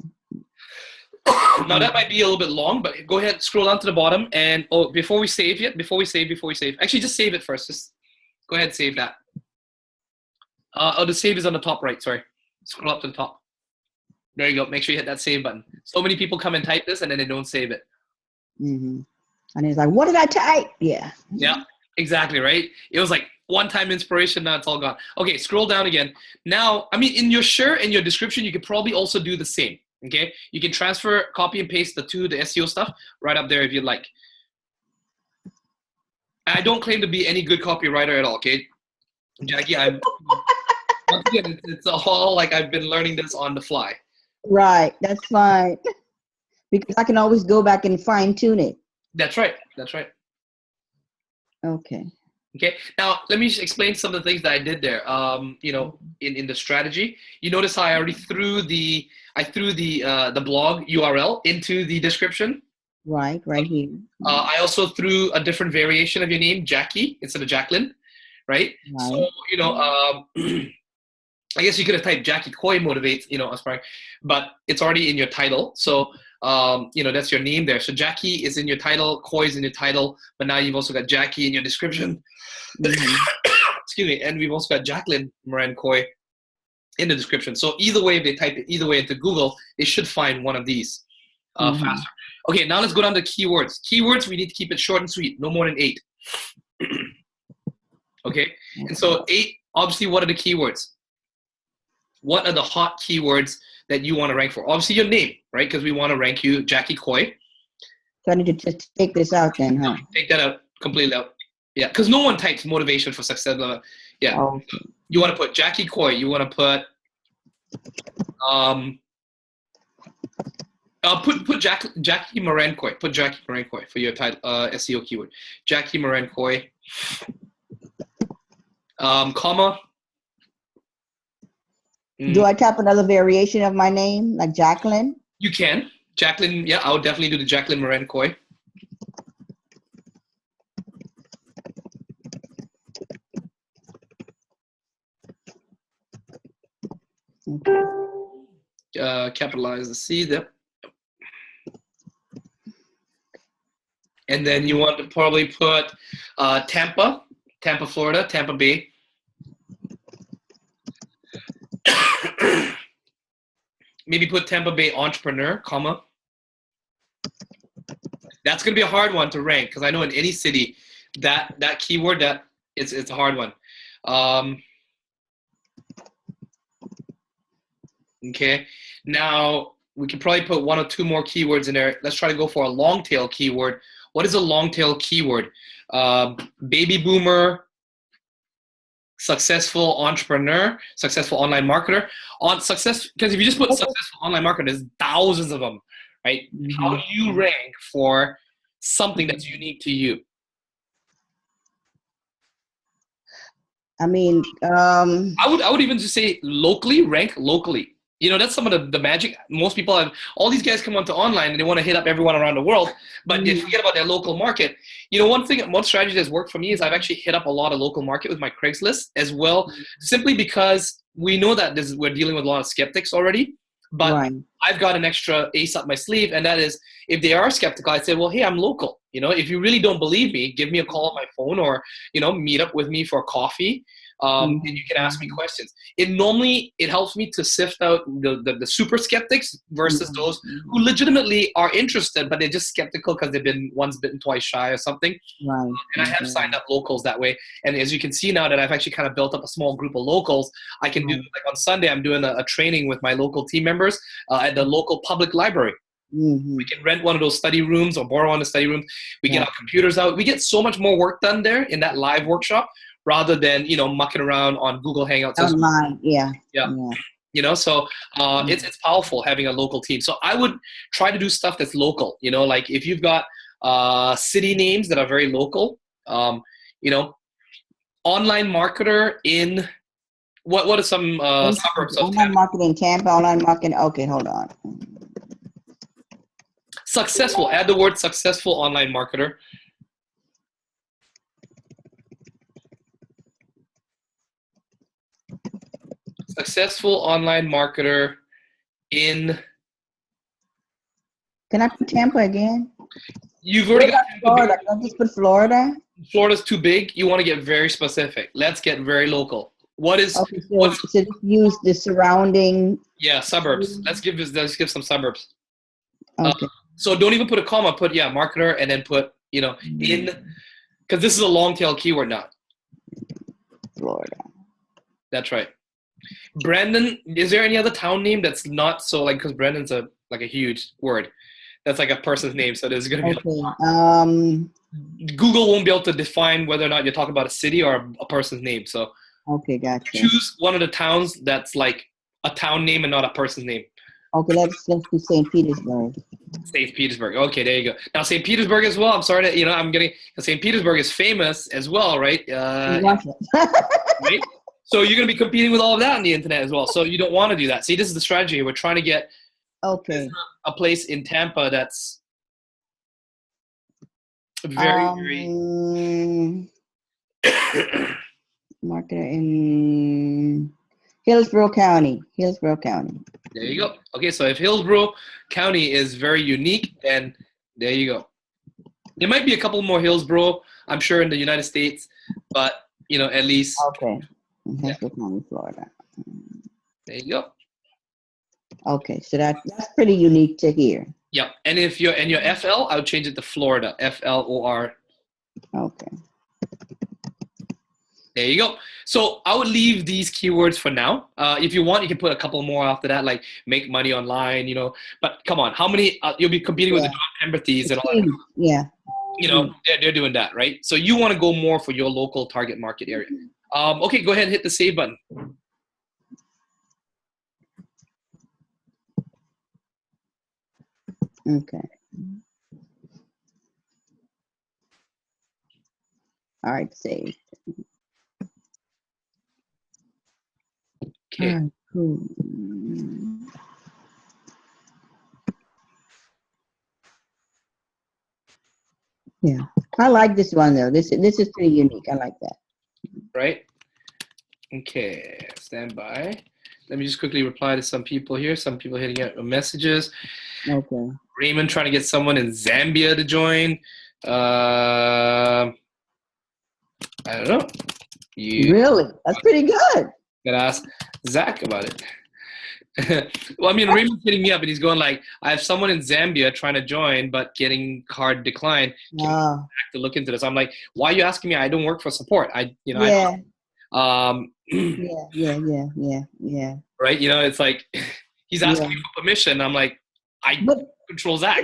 Now that might be a little bit long, but go ahead, scroll down to the bottom, and before we save, actually just save it first. Just go ahead and save that. The save is on the top right. Sorry, scroll up to the top. There you go. Make sure you hit that save button. So many people come and type this, and then they don't save it. Mm-hmm. And it's like, what did I type? Yeah. Yeah, exactly, right? It was like one-time inspiration, now it's all gone. Okay, scroll down again. Now, I mean, in your shirt and your description, you could probably also do the same, okay? You can transfer, copy and paste the SEO stuff right up there if you'd like. I don't claim to be any good copywriter at all, okay? Jackie, once again, it's all like I've been learning this on the fly. Right, that's fine. Because I can always go back and fine tune it. That's right. That's right. Okay. Okay. Now let me just explain some of the things that I did there. You know, in the strategy, you notice how I already threw the blog URL into the description. Right here. I also threw a different variation of your name, Jackie, instead of Jacqueline, right? So you know, I guess you could have typed Jackie Koi motivates, you know, aspiring, but it's already in your title. So you know, that's your name there. So Jackie is in your title, Koi is in your title, but now you've also got Jackie in your description. Excuse me, and we've also got Jacqueline Moran Koi in the description. So either way, if they type it either way into Google, they should find one of these faster. Okay, now let's go down to keywords. Keywords, we need to keep it short and sweet, no more than 8. Okay, and so 8, obviously, what are the keywords? What are the hot keywords that you want to rank for? Obviously, your name, right? Because we want to rank you Jackie Koi. So I need to just take this out then, huh? Take that out, completely out. Yeah, because no one types motivation for success. Yeah, okay. You want to put Jackie Koi. You want to put put Jackie Moran Koi. Put Jackie Moran Koi for your title SEO keyword. Jackie Moran Koi. Comma. Do I type another variation of my name, like Jacqueline? You can. Jacqueline, yeah, I would definitely do the Jacqueline Moran Koi. Capitalize the C there. And then you want to probably put Tampa, Florida, Tampa Bay. Maybe put Tampa Bay entrepreneur, comma. That's going to be a hard one to rank because I know in any city that keyword that it's a hard one. Okay, now we could probably put 1 or 2 more keywords in there. Let's try to go for a long tail keyword. What is a long tail keyword? Baby boomer, successful entrepreneur, successful online marketer. Because if you just put successful online marketer, there's thousands of them, right? How do you rank for something that's unique to you? I mean, I would even just say locally, rank locally. You know, that's some of the magic. Most people have, all these guys come onto online and they want to hit up everyone around the world, but they forget about their local market. You know, one strategy that's worked for me is I've actually hit up a lot of local market with my Craigslist as well, simply because we know that we're dealing with a lot of skeptics already, but I've got an extra ace up my sleeve, and that is if they are skeptical, I say, well, hey, I'm local. You know, if you really don't believe me, give me a call on my phone or, you know, meet up with me for coffee. And you can ask me questions. It helps me to sift out the super skeptics versus those who legitimately are interested, but they're just skeptical because they've been once bitten, twice shy or something. And I have signed up locals that way. And as you can see now that I've actually kind of built up a small group of locals, I can do, like on Sunday, I'm doing a training with my local team members at the local public library. We can rent one of those study rooms or borrow one of the study rooms. We get our computers out. We get so much more work done there in that live workshop, rather than, you know, mucking around on Google Hangouts. Online, yeah. You know, so it's powerful having a local team. So I would try to do stuff that's local. You know, like if you've got city names that are very local, you know, online marketer in what are some suburbs of online marketing Tampa, online marketing. Okay, hold on. Successful. Add the word successful online marketer. successful online marketer in. Can I put Tampa again? You've already got Florida. Can I just put Florida? Florida's too big. You want to get very specific. Let's get very local. What is? Okay, so just use the surrounding. Yeah, suburbs. Let's give some suburbs. Okay. So don't even put a comma. Put marketer, and then put in, because this is a long tail keyword now. Florida. That's right. Brandon, is there any other town name that's not so because Brandon's a huge word. That's like a person's name, so there's gonna be. Okay. Google won't be able to define whether or not you're talking about a city or a person's name. So. Okay, gotcha. Choose one of the towns that's like a town name and not a person's name. Okay, let's do St. Petersburg. St. Petersburg. Okay, there you go. Now St. Petersburg as well. I'm sorry that I'm getting St. Petersburg is famous as well, right? Right. So you're gonna be competing with all of that on the internet as well. So you don't want to do that. See, this is the strategy. We're trying to get a place in Tampa that's very marketer in Hillsborough County. Hillsborough County. There you go. Okay, so if Hillsborough County is very unique, then there you go. There might be a couple more Hillsborough, I'm sure, in the United States, but at least. Okay. Hillsborough County, Florida. There you go. Okay, so that's pretty unique to hear. Yep, and if your FL, I would change it to Florida. FLOR. Okay. There you go. So I would leave these keywords for now. If you want, you can put a couple more after that, like make money online, But come on, how many? You'll be competing with the John Empathies and all that. Yeah. They're doing that, right? So you want to go more for your local target market area. Okay, go ahead and hit the save button. Okay. All right, save. Okay. Right, cool. Yeah, I like this one though. This is pretty unique. I like that. Right. Okay. Stand by. Let me just quickly reply to some people here. Some people hitting out messages. Okay. Raymond trying to get someone in Zambia to join. I don't know. Really? That's pretty good. Gotta ask Zach about it. Well, I mean, Raymond's hitting me up and he's going like, I have someone in Zambia trying to join, but getting card declined. Can you have to look into this? I'm like, why are you asking me? I don't work for support. Yeah. Yeah. Right? It's like he's asking me for permission. I'm like, I control Zach.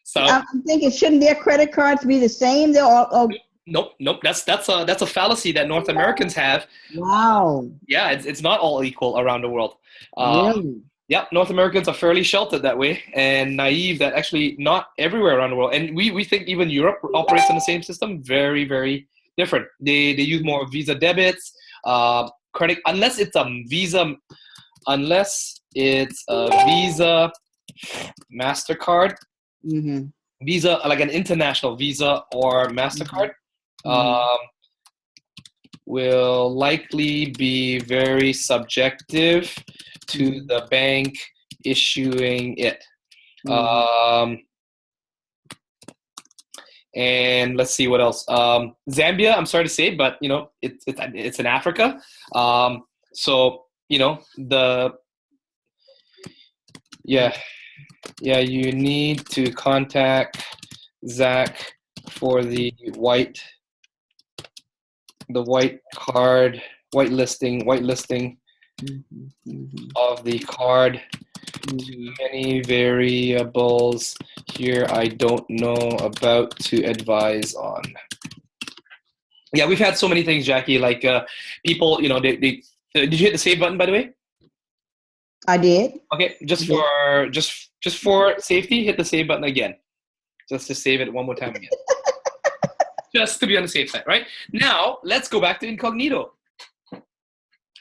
So I'm thinking, shouldn't their credit cards be the same? They're all. Nope. That's a fallacy that North Americans have. Wow. Yeah, it's not all equal around the world. Really? Yeah, North Americans are fairly sheltered that way and naive that actually not everywhere around the world. And we think even Europe operates in the same system. Very, very different. They use more Visa debits, credit, unless it's a Visa MasterCard. Mm-hmm. Visa, like an international Visa or MasterCard. Will likely be very subjective to the bank issuing it. And let's see what else. Zambia, I'm sorry to say, but it's in Africa. So you need to contact Zach for the white listing of the card. Too many variables here I don't know about to advise on. Yeah, we've had so many things, Jackie, like people, they did you hit the save button, by the way? I did. Okay, just for safety, hit the save button again. Just to save it one more time again. Just to be on the safe side, right? Now, let's go back to incognito.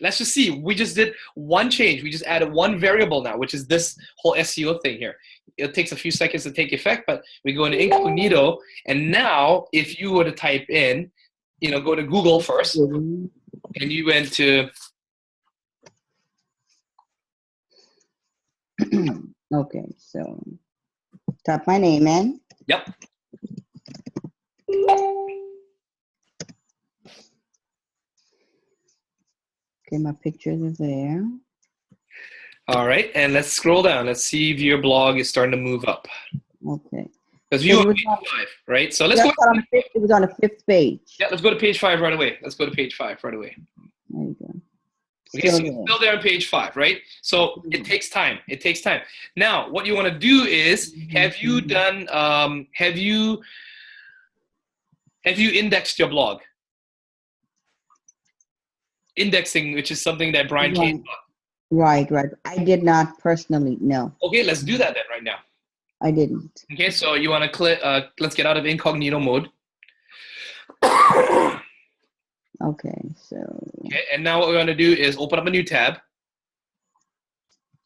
Let's just see. We just did one change. We just added one variable now, which is this whole SEO thing here. It takes a few seconds to take effect, but we go into incognito. And now, if you were to type in, go to Google first, and you went to Okay, so type my name in. Yep. Okay, my pictures are there. All right, and let's scroll down. Let's see if your blog is starting to move up. Okay. Because you on page 5, right? So let's go. It was on the 5th page. Yeah, let's go to page 5 right away. Let's go to page 5 right away. There you go. Okay, so it's still there on page 5, right? So it takes time. It takes time. Now, what you want to do is, have you done? Have you indexed your blog? Indexing, which is something that Brian Kane taught. Right. I did not personally, no. Okay, let's do that then right now. I didn't. Okay, so you want to click, let's get out of incognito mode. Okay, so. Okay, and now what we're going to do is open up a new tab.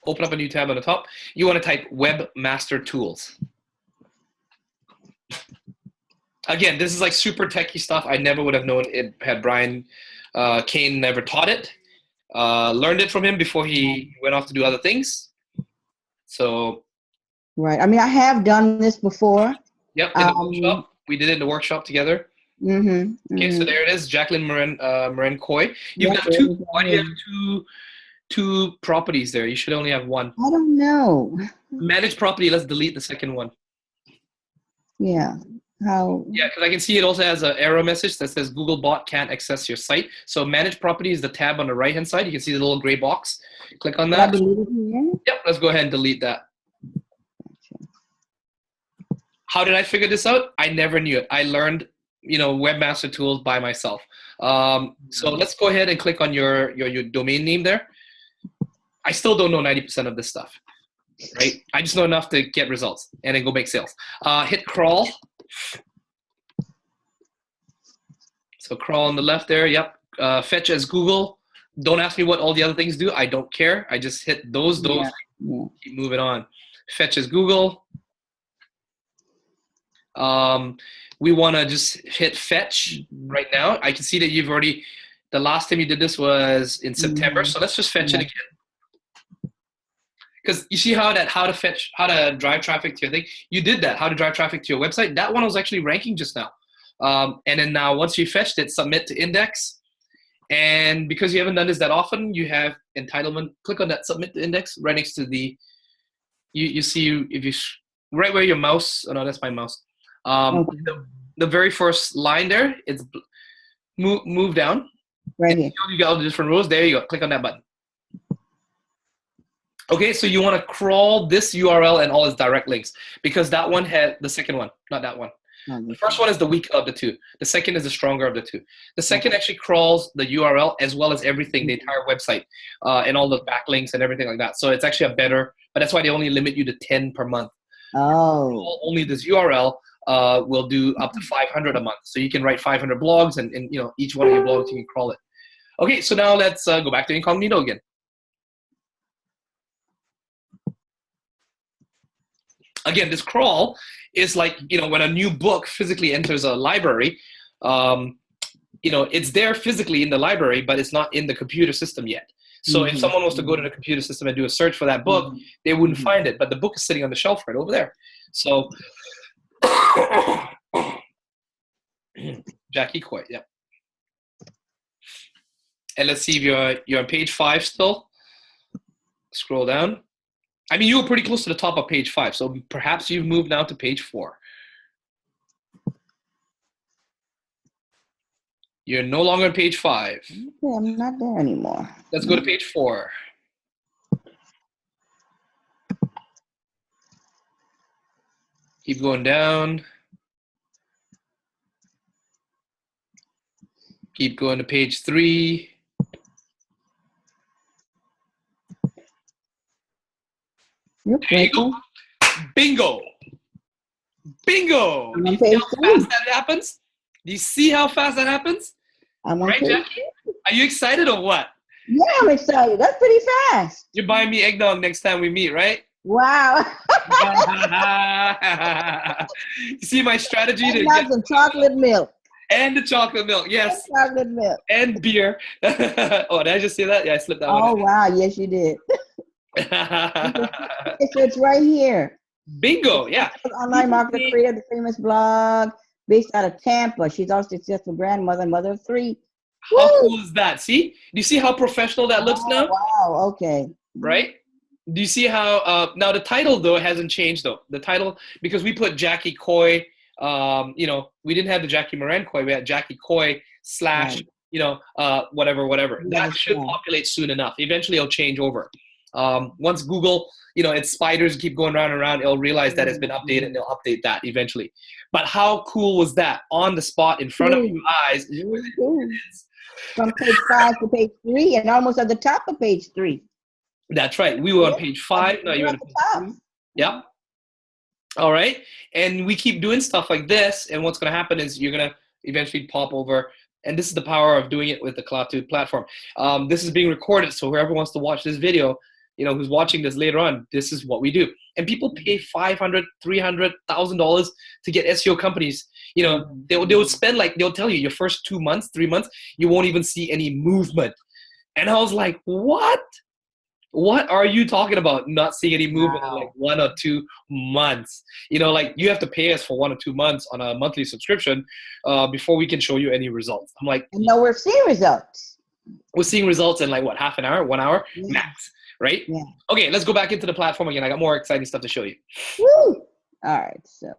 Open up a new tab on the top. You want to type Webmaster Tools. Again, this is like super techie stuff. I never would have known it had Brian Kane never taught it. Learned it from him before he went off to do other things. So. Right. I mean, I have done this before. Yep, in the workshop. We did it in the workshop together. Okay, so there it is, Jacqueline Morin Coy. You've got two. Why do you have two properties there? You should only have one. I don't know. Manage property. Let's delete the second one. Yeah. How? Yeah, because I can see it also has an error message that says Googlebot can't access your site. So manage property is the tab on the right hand side. You can see the little gray box. Click on that. Delete it here? Yep. Let's go ahead and delete that. How did I figure this out? I never knew it. I learned, Webmaster Tools by myself. So let's go ahead and click on your domain name there. I still don't know 90% of this stuff, right? I just know enough to get results and then go make sales. Hit crawl. So crawl on the left there. Yep. Fetch as Google. Don't ask me what all the other things do. I don't care. I just hit those. Yeah. Keep moving on. Fetch as Google. We want to just hit fetch right now. I can see that you've already, the last time you did this was in September. So let's just fetch it again. Because you see how to drive traffic to your thing. You did that, how to drive traffic to your website. That one was actually ranking just now. And then now once you fetched it, submit to index. And because you haven't done this that often, you have entitlement. Click on that submit to index right next to the, you see if you, right where your mouse, oh no, that's my mouse. The very first line there, it's move down. Right here. You got all the different rows. There you go. Click on that button. Okay, so you want to crawl this URL and all its direct links because that one had the second one, not that one. The first one is the weak of the two. The second is the stronger of the two. The second actually crawls the URL as well as everything, the entire website, and all the backlinks and everything like that. So it's actually a better, but that's why they only limit you to 10 per month. Oh. Only this URL will do up to 500 a month. So you can write 500 blogs and each one of your blogs you can crawl it. Okay, so now let's go back to incognito again. Again, this crawl is like, when a new book physically enters a library, it's there physically in the library, but it's not in the computer system yet. So if someone was to go to the computer system and do a search for that book, they wouldn't find it, but the book is sitting on the shelf right over there. So Jackie Coy, yeah. And let's see if you're on page 5 still. Scroll down. I mean, you were pretty close to the top of page 5, so perhaps you've moved now to page 4. You're no longer on page 5. Okay, I'm not there anymore. Let's go to page 4. Keep going down. Keep going to page 3. There you go. Bingo. Bingo. Do you see how fast that happens? Do you see how fast that happens? Right, Jackie? Are you excited or what? Yeah, I'm excited. That's pretty fast. You're buying me eggnog next time we meet, right? Wow. You see my strategy? And some chocolate milk. And the chocolate milk, yes. And chocolate milk. And beer. Oh, did I just say that? Yeah, I slipped that one. Oh, wow. Yes, you did. So it's right here. Bingo, yeah. Online marketer, creator, the famous blog based out of Tampa. She's also a successful grandmother, mother of 3. How Woo! cool is that? See? Do you see how professional that looks now? Wow, okay. Right? Do you see how, now the title though hasn't changed though. The title, because we put Jackie Coy, we didn't have the Jackie Moran Coy, we had Jackie Coy / Right. whatever. That should populate soon enough. Eventually it'll change over. Once Google, its spiders keep going round and round, it'll realize that it's been updated and they'll update that eventually. But how cool was that? On the spot, in front of your eyes. From page 5 to page 3 and almost at the top of page 3. That's right. We were on page 5. Now you're on page 3. Yep. All right. And we keep doing stuff like this. And what's going to happen is you're going to eventually pop over. And this is the power of doing it with the Kalatu platform. This is being recorded. So whoever wants to watch this video, who's watching this later on, this is what we do. And people pay $500, $300, $1,000 to get SEO companies. They'll spend they'll tell you your first 2 months, 3 months, you won't even see any movement. And I was like, what? What are you talking about? Not seeing any movement in 1 or 2 months. You have to pay us for 1 or 2 months on a monthly subscription before we can show you any results. I'm like, no, we're seeing results. We're seeing results in half an hour, 1 hour max, right? Yeah. Okay, let's go back into the platform again. I got more exciting stuff to show you. Woo! All right, so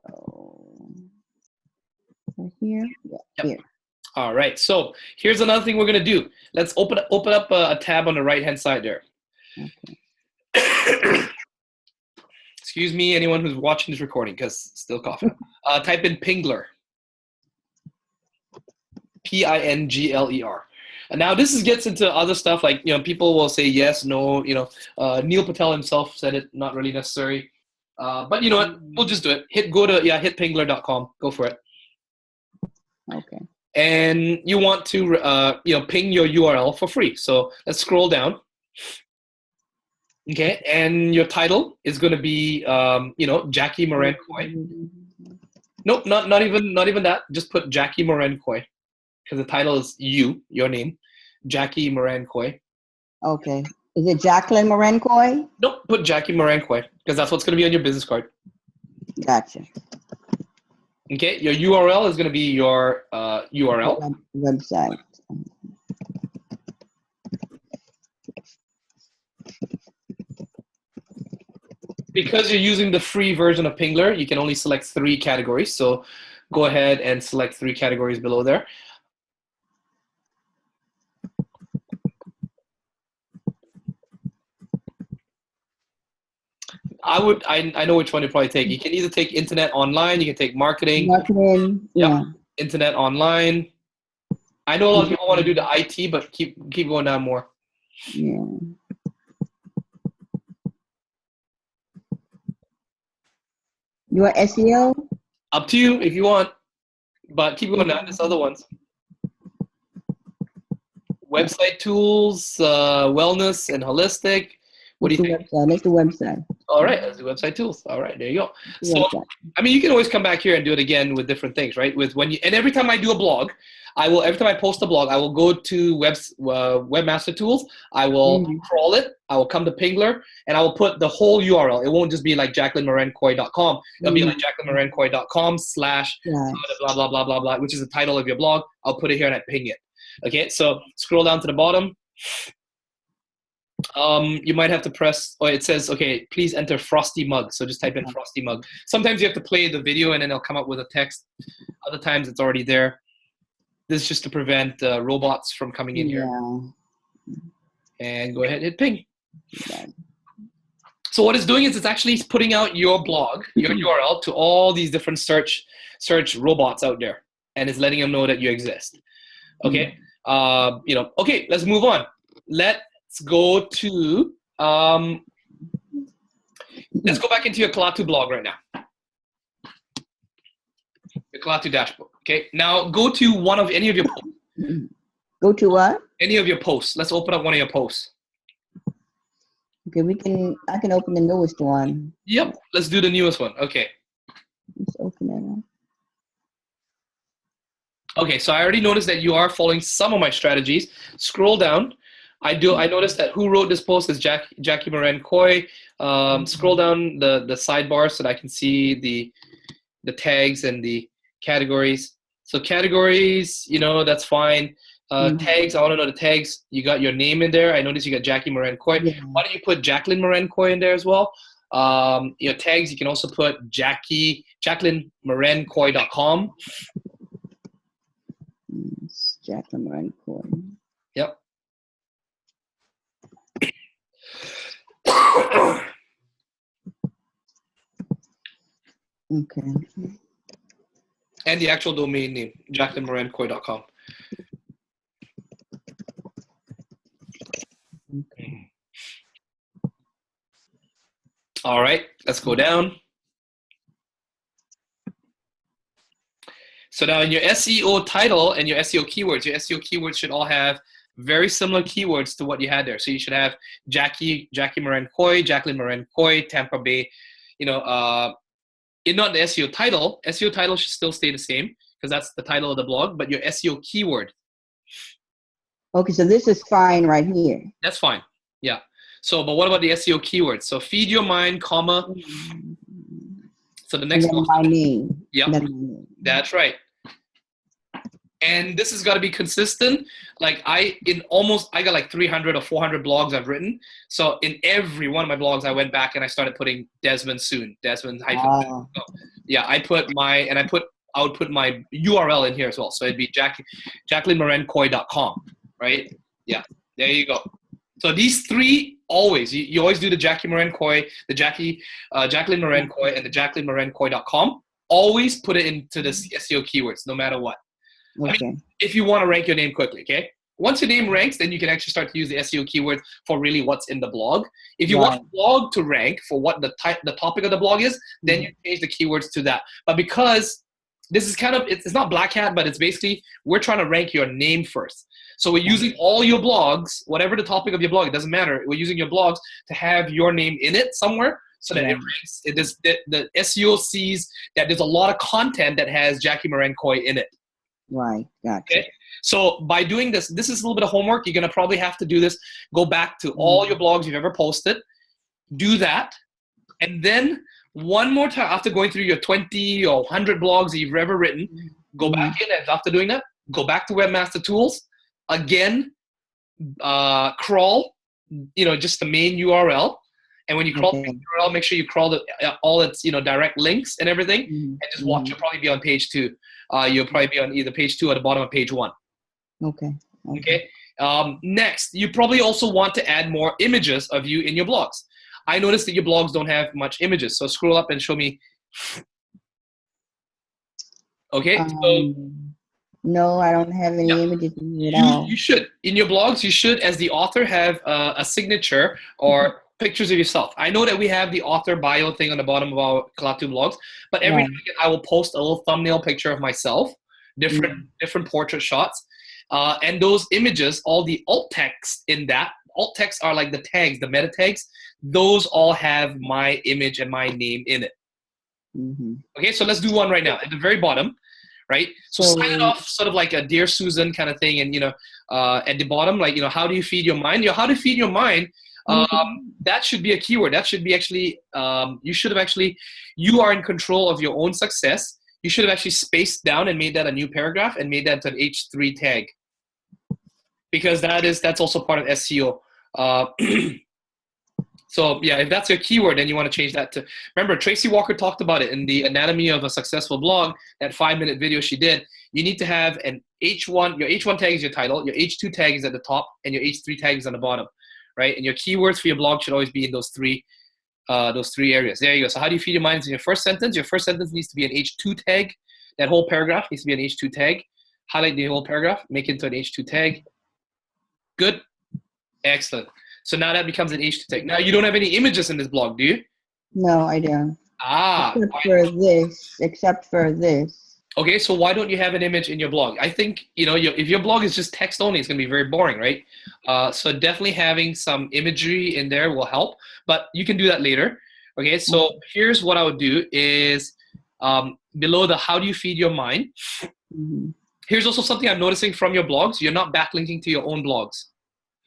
here, here. All right, so here's another thing we're gonna do. Let's open up a tab on the right-hand side there. Okay. Excuse me, anyone who's watching this recording, because still coughing. Type in Pingler. Pingler. And now this gets into other stuff like, people will say yes, no, Neil Patel himself said it, not really necessary. But you know what, we'll just do it. Hit pingler.com, go for it. Okay. And you want to, ping your URL for free. So let's scroll down. Okay, and your title is going to be, Jackie Moran Coy. Nope, not even that. Just put Jackie Moran Coy, because the title is your name, Jackie Moran Coy. Okay. Is it Jacqueline Moran Coy? Nope, put Jackie Moran Coy, because that's what's going to be on your business card. Gotcha. Okay, your URL is going to be your URL. Website. Because you're using the free version of Pingler, you can only select 3 categories. So go ahead and select 3 categories below there. I know which one you probably take. You can either take internet online, you can take marketing. Yeah. Internet online. I know a lot of people want to do the IT, but keep going down more. Yeah. You want SEO? Up to you if you want, but keep going down. There's other ones. Website tools, wellness, and holistic. What do you think? Let's do website. All right, let's do website tools. All right, there you go. So, you can always come back here and do it again with different things, right? And every time I do a blog, every time I post a blog, I will go to Webmaster Tools. I will crawl it. I will come to Pingler, and I will put the whole URL. It won't just be like JacquelineMoranCoy.com. It'll be like JacquelineMoranCoy.com / blah, blah, blah, blah, blah, which is the title of your blog. I'll put it here and I ping it. Okay, so scroll down to the bottom. You might have to press, or it says, okay, please enter Frosty Mug. So just type in Frosty Mug. Sometimes you have to play the video and then it'll come up with a text. Other times it's already there. This is just to prevent robots from coming in here. And go ahead and hit ping. So what it's doing is it's actually putting out your blog, your URL to all these different search robots out there, and it's letting them know that you exist. Okay. Okay, let's move on. Let's go to let's go back into your Kalatu blog right now. Your Kalatu dashboard. Okay. Now go to any of your posts. Go to what? Any of your posts. Let's open up one of your posts. Okay, I can open the newest one. Yep. Let's do the newest one. Okay. Let's open that up. Okay, so I already noticed that you are following some of my strategies. Scroll down. I noticed that who wrote this post is Jackie Moran Coy. Scroll down the sidebar so that I can see the tags and the categories. So categories, that's fine. Tags, I want to know the tags. You got your name in there. I noticed you got Jackie Moran Coy. Yeah. Why don't you put Jacqueline Moran Coy in there as well? Your tags, you can also put JacquelineMoranCoy.com. Jacqueline Moran Coy. Yep. Okay. And the actual domain name, JacquelineMoranCoy.com. Okay. All right, let's go down. So now in your SEO title and your SEO keywords should all have very similar keywords to what you had there. So you should have Jackie Moran Coy, Jacqueline Moran Coy, Tampa Bay. Not the SEO title. SEO title should still stay the same because that's the title of the blog, but your SEO keyword. Okay, so this is fine right here. That's fine. Yeah. So, but what about the SEO keywords? So feed your mind, comma. So the next one. My name. Yep. That's right. And this has got to be consistent. Like I got like 300 or 400 blogs I've written. So in every one of my blogs, I went back and I started putting Desmond Soon, Desmond hyphen. Wow. So, yeah, I would put my URL in here as well. So it'd be JacquelineMoranCoy.com, right? Yeah, there you go. So these three always, you always do the Jackie Moran Coy, the Jacqueline Moran Coy, and the JacquelineMoranCoy.com. Always put it into the SEO keywords, no matter what. Okay. I mean, if you want to rank your name quickly, okay? Once your name ranks, then you can actually start to use the SEO keyword for really what's in the blog. If you want the blog to rank for what the topic of the blog is, then you change the keywords to that. But because this is kind of, it's not black hat, but it's basically, we're trying to rank your name first. So we're using all your blogs, whatever the topic of your blog, it doesn't matter. We're using your blogs to have your name in it somewhere so that it ranks. The SEO sees that there's a lot of content that has Jackie Moran Coy in it. Right, gotcha. Okay. So by doing this is a little bit of homework. You're going to probably have to do this. Go back to all your blogs you've ever posted. Do that. And then one more time, after going through your 20 or 100 blogs that you've ever written, go back in, and after doing that, go back to Webmaster Tools. Again, crawl, just the main URL. And when you crawl the URL, make sure you crawl all its direct links and everything, and just watch. You'll probably be on page 2. You'll probably be on either page 2 or the bottom of page 1. Okay. Next, you probably also want to add more images of you in your blogs. I noticed that your blogs don't have much images, so scroll up and show me. Okay. No, I don't have any images at all. You should. In your blogs, you should, as the author, have a signature or pictures of yourself. I know that we have the author bio thing on the bottom of our Kalatu blogs, but every now and again I will post a little thumbnail picture of myself, different portrait shots, and those images, all the alt text in that. Alt text are like the tags, the meta tags. Those all have my image and my name in it. Okay, so let's do one right now at the very bottom. Right, so sign it off sort of like a Dear Susan kind of thing, and at the bottom, like how do you feed your mind? How to feed your mind. That should be a keyword. That should be actually you are in control of your own success. You should have actually spaced down and made that a new paragraph and made that to an H3 tag, because that's also part of SEO. So yeah, if that's your keyword, then you want to change that to, remember, Tracy Walker talked about it in the Anatomy of a Successful Blog, that 5-minute video she did. You need to have an H1, your H1 tag is your title, your H2 tag is at the top, and your H3 tag is on the bottom, right? And your keywords for your blog should always be in those three areas. There you go. So how do you feed your mind in your first sentence? Your first sentence needs to be an H2 tag. That whole paragraph needs to be an H2 tag. Highlight the whole paragraph, make it into an H2 tag. Good. Excellent. So now that becomes an H2 tag. Now you don't have any images in this blog, do you? No, I don't. Except for this. Okay, so why don't you have an image in your blog? I think, if your blog is just text only, it's going to be very boring, right? So definitely having some imagery in there will help, but you can do that later. Okay, so here's what I would do is below the how do you feed your mind, here's also something I'm noticing from your blogs. You're not backlinking to your own blogs.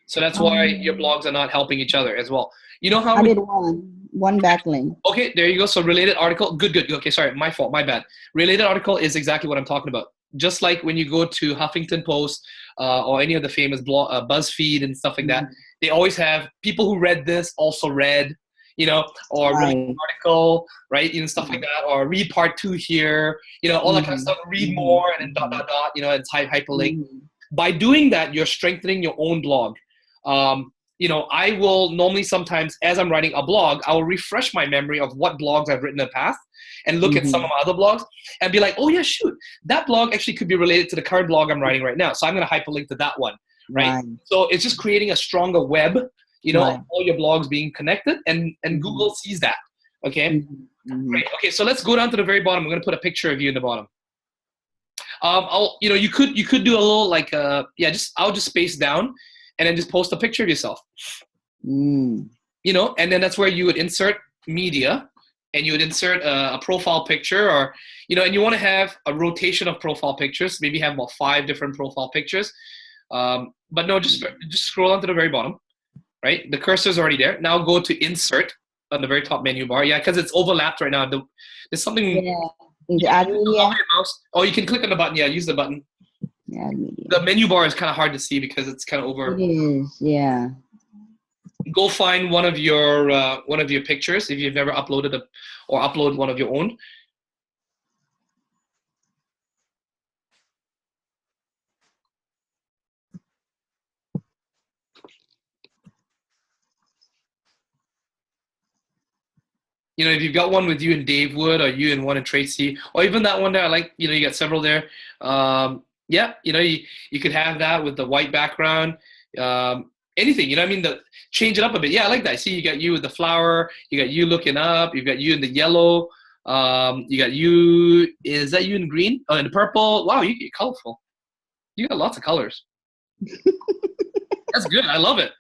So that's why your blogs are not helping each other as well. You know how I did one backlink. Okay, there you go. So related article, good. Okay, sorry, my fault, my bad. Related article is exactly what I'm talking about. Just like when you go to Huffington Post or any of the famous blog, BuzzFeed and stuff like that, they always have people who read this also read, or read an article, right? Stuff like that, or read part 2 here, all that kind of stuff. Read more and then ... and type hyperlink. By doing that, you're strengthening your own blog. I will normally sometimes, as I'm writing a blog, I will refresh my memory of what blogs I've written in the past and look at some of my other blogs and be like, oh yeah, shoot, that blog actually could be related to the current blog I'm writing right now. So I'm going to hyperlink to that one, right? So it's just creating a stronger web, of all your blogs being connected, and Google sees that, okay? Great. Okay, so let's go down to the very bottom. I'm going to put a picture of you in the bottom. You could do a little like, I'll just space down and then just post a picture of yourself. And then that's where you would insert media, and you would insert a profile picture, or and you want to have a rotation of profile pictures. Maybe have about 5 different profile pictures. But no, just scroll on to the very bottom, right? The cursor is already there. Now go to insert on the very top menu bar. Yeah, because it's overlapped right now. There's something. Yeah. Oh, you can click on the button. Yeah, use the button. Yeah, the menu bar is kind of hard to see because it's kind of over. It is, yeah. Go find one of your pictures if you've never uploaded or upload one of your own. If you've got one with you and Dave Wood, or you and one and Tracy, or even that one there, I like, you got several there. You could have that with the white background. Anything, change it up a bit. Yeah, I like that. See, you got you with the flower, you got you looking up, you've got you in the yellow, you got you, is that you in green? Oh, in the purple. Wow, you're colorful. You got lots of colors. That's good. I love it.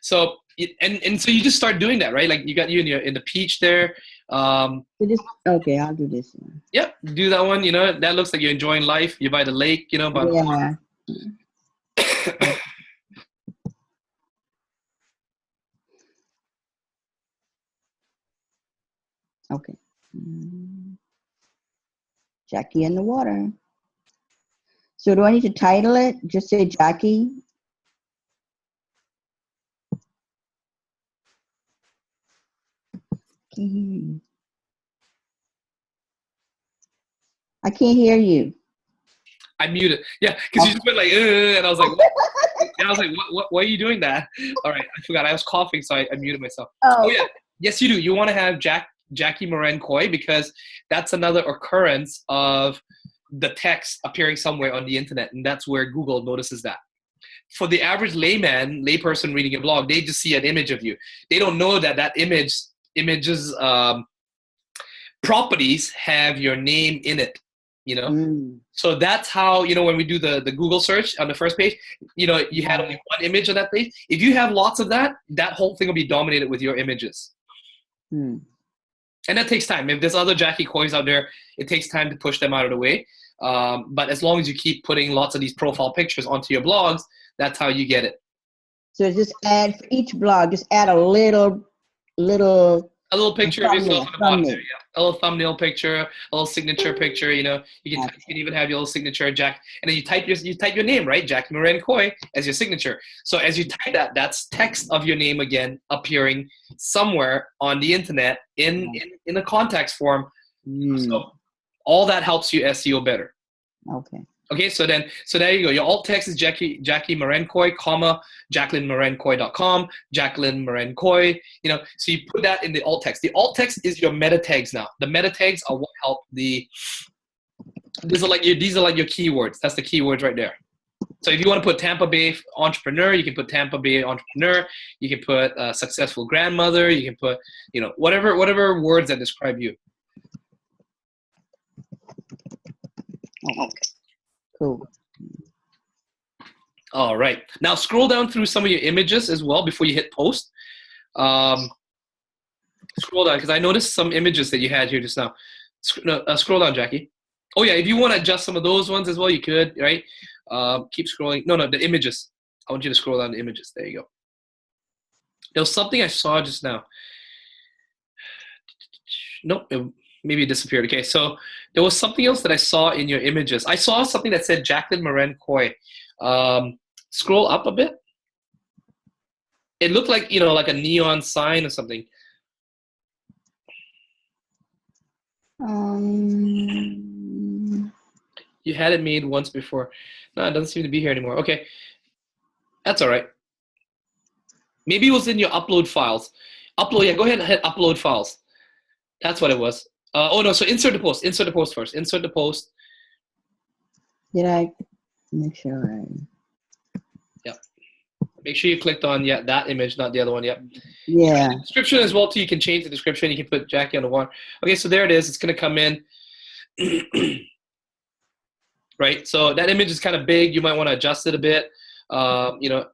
So so you just start doing that, right? Like you got you in the peach there. Okay, I'll do this one. Yep, do that one. That looks like you're enjoying life. You're by the lake, but yeah. Okay. Jackie in the water. So do I need to title it? Just say Jackie? I can't hear you. I muted. Yeah, because you just went like, and I was like, what? And I was like, what? Why are you doing that? All right, I forgot. I was coughing, so I muted myself. Oh yeah, yes, you do. You want to have Jackie Moran Coy, because that's another occurrence of the text appearing somewhere on the internet, and that's where Google notices that. For the average layperson reading your blog, they just see an image of you. They don't know that image's properties have your name in it. So that's how, when we do the Google search on the first page, you had only one image on that page. If you have lots of that whole thing will be dominated with your images. And that takes time. If there's other Jackie Coys out there, it takes time to push them out of the way. But as long as you keep putting lots of these profile pictures onto your blogs, that's how you get it. So just add, for each blog, just add a little picture of yourself on the bottom there, yeah. A little thumbnail picture, a little signature picture. You can even have your little signature, Jack, and then you type your name, right? Jackie Moran Coy as your signature. So as you type that, that's text of your name again appearing somewhere on the internet in a context form. So all that helps you SEO better. Okay, so there you go. Your alt text is Jackie Moran Coy, comma, JacquelineMoranCoy.com, Jacqueline Moran Coy. So you put that in the alt text. The alt text is your meta tags now. The meta tags are what help these are like your keywords. That's the keywords right there. So if you want to put Tampa Bay entrepreneur, you can put Tampa Bay entrepreneur. You can put successful grandmother. You can put whatever words that describe you. Okay. Cool. All right. Now scroll down through some of your images as well before you hit post. Scroll down, because I noticed some images that you had here just now. Scroll down, Jackie. Oh yeah, if you want to adjust some of those ones as well, you could, right? Keep scrolling. No, the images. I want you to scroll down to images. There you go. There was something I saw just now. Nope, maybe it disappeared. Okay, so there was something else that I saw in your images. I saw something that said Jacqueline Moran Coy. Scroll up a bit. It looked like, you know, like a neon sign or something. You had it made once before. No, it doesn't seem to be here anymore. Okay, that's all right. Maybe it was in your upload files. Upload, yeah, go ahead and hit upload files. That's what it was. Oh no, so insert the post. Insert the post first. Insert the post. Did I make sure Yep. Make sure you clicked on that image, not the other one. Yep. Yeah. The description as well too. You can change the description. You can put Jackie on the water. Okay, so there it is. It's gonna come in. Right. So that image is kind of big. You might want to adjust it a bit. You know,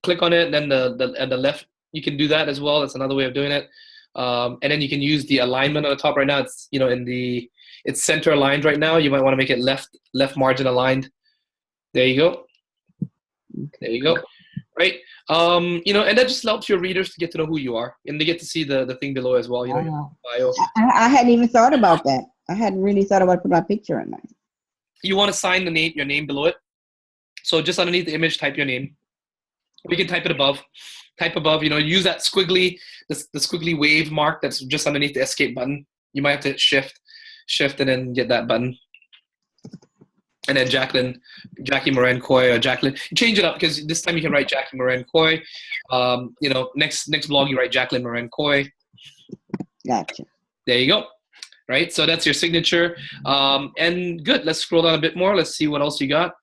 click on it, and then the left. You can do that as well. That's another way of doing it. And then you can use the alignment on the top. Right now, it's, you know, it's center aligned right now. You might want to make it left margin aligned. There you go. There you go. Right. You know, and that just helps your readers to get to know who you are, and they get to see the thing below as well. You know, your bio. I hadn't even thought about that. I hadn't really thought about putting my picture in there. You want to sign your name below it. So just underneath the image, type your name. We can type it above. Type above, you know, use that squiggly, the squiggly wave mark that's just underneath the escape button. You might have to hit shift, and then get that button. And then Jackie Moran Coy, or Jacqueline. Change it up, because this time you can write Jackie Moran Coy. You know, next blog you write Jacqueline Moran Coy. Gotcha. There you go. Right, so that's your signature. And good. Let's scroll down a bit more. Let's see what else you got.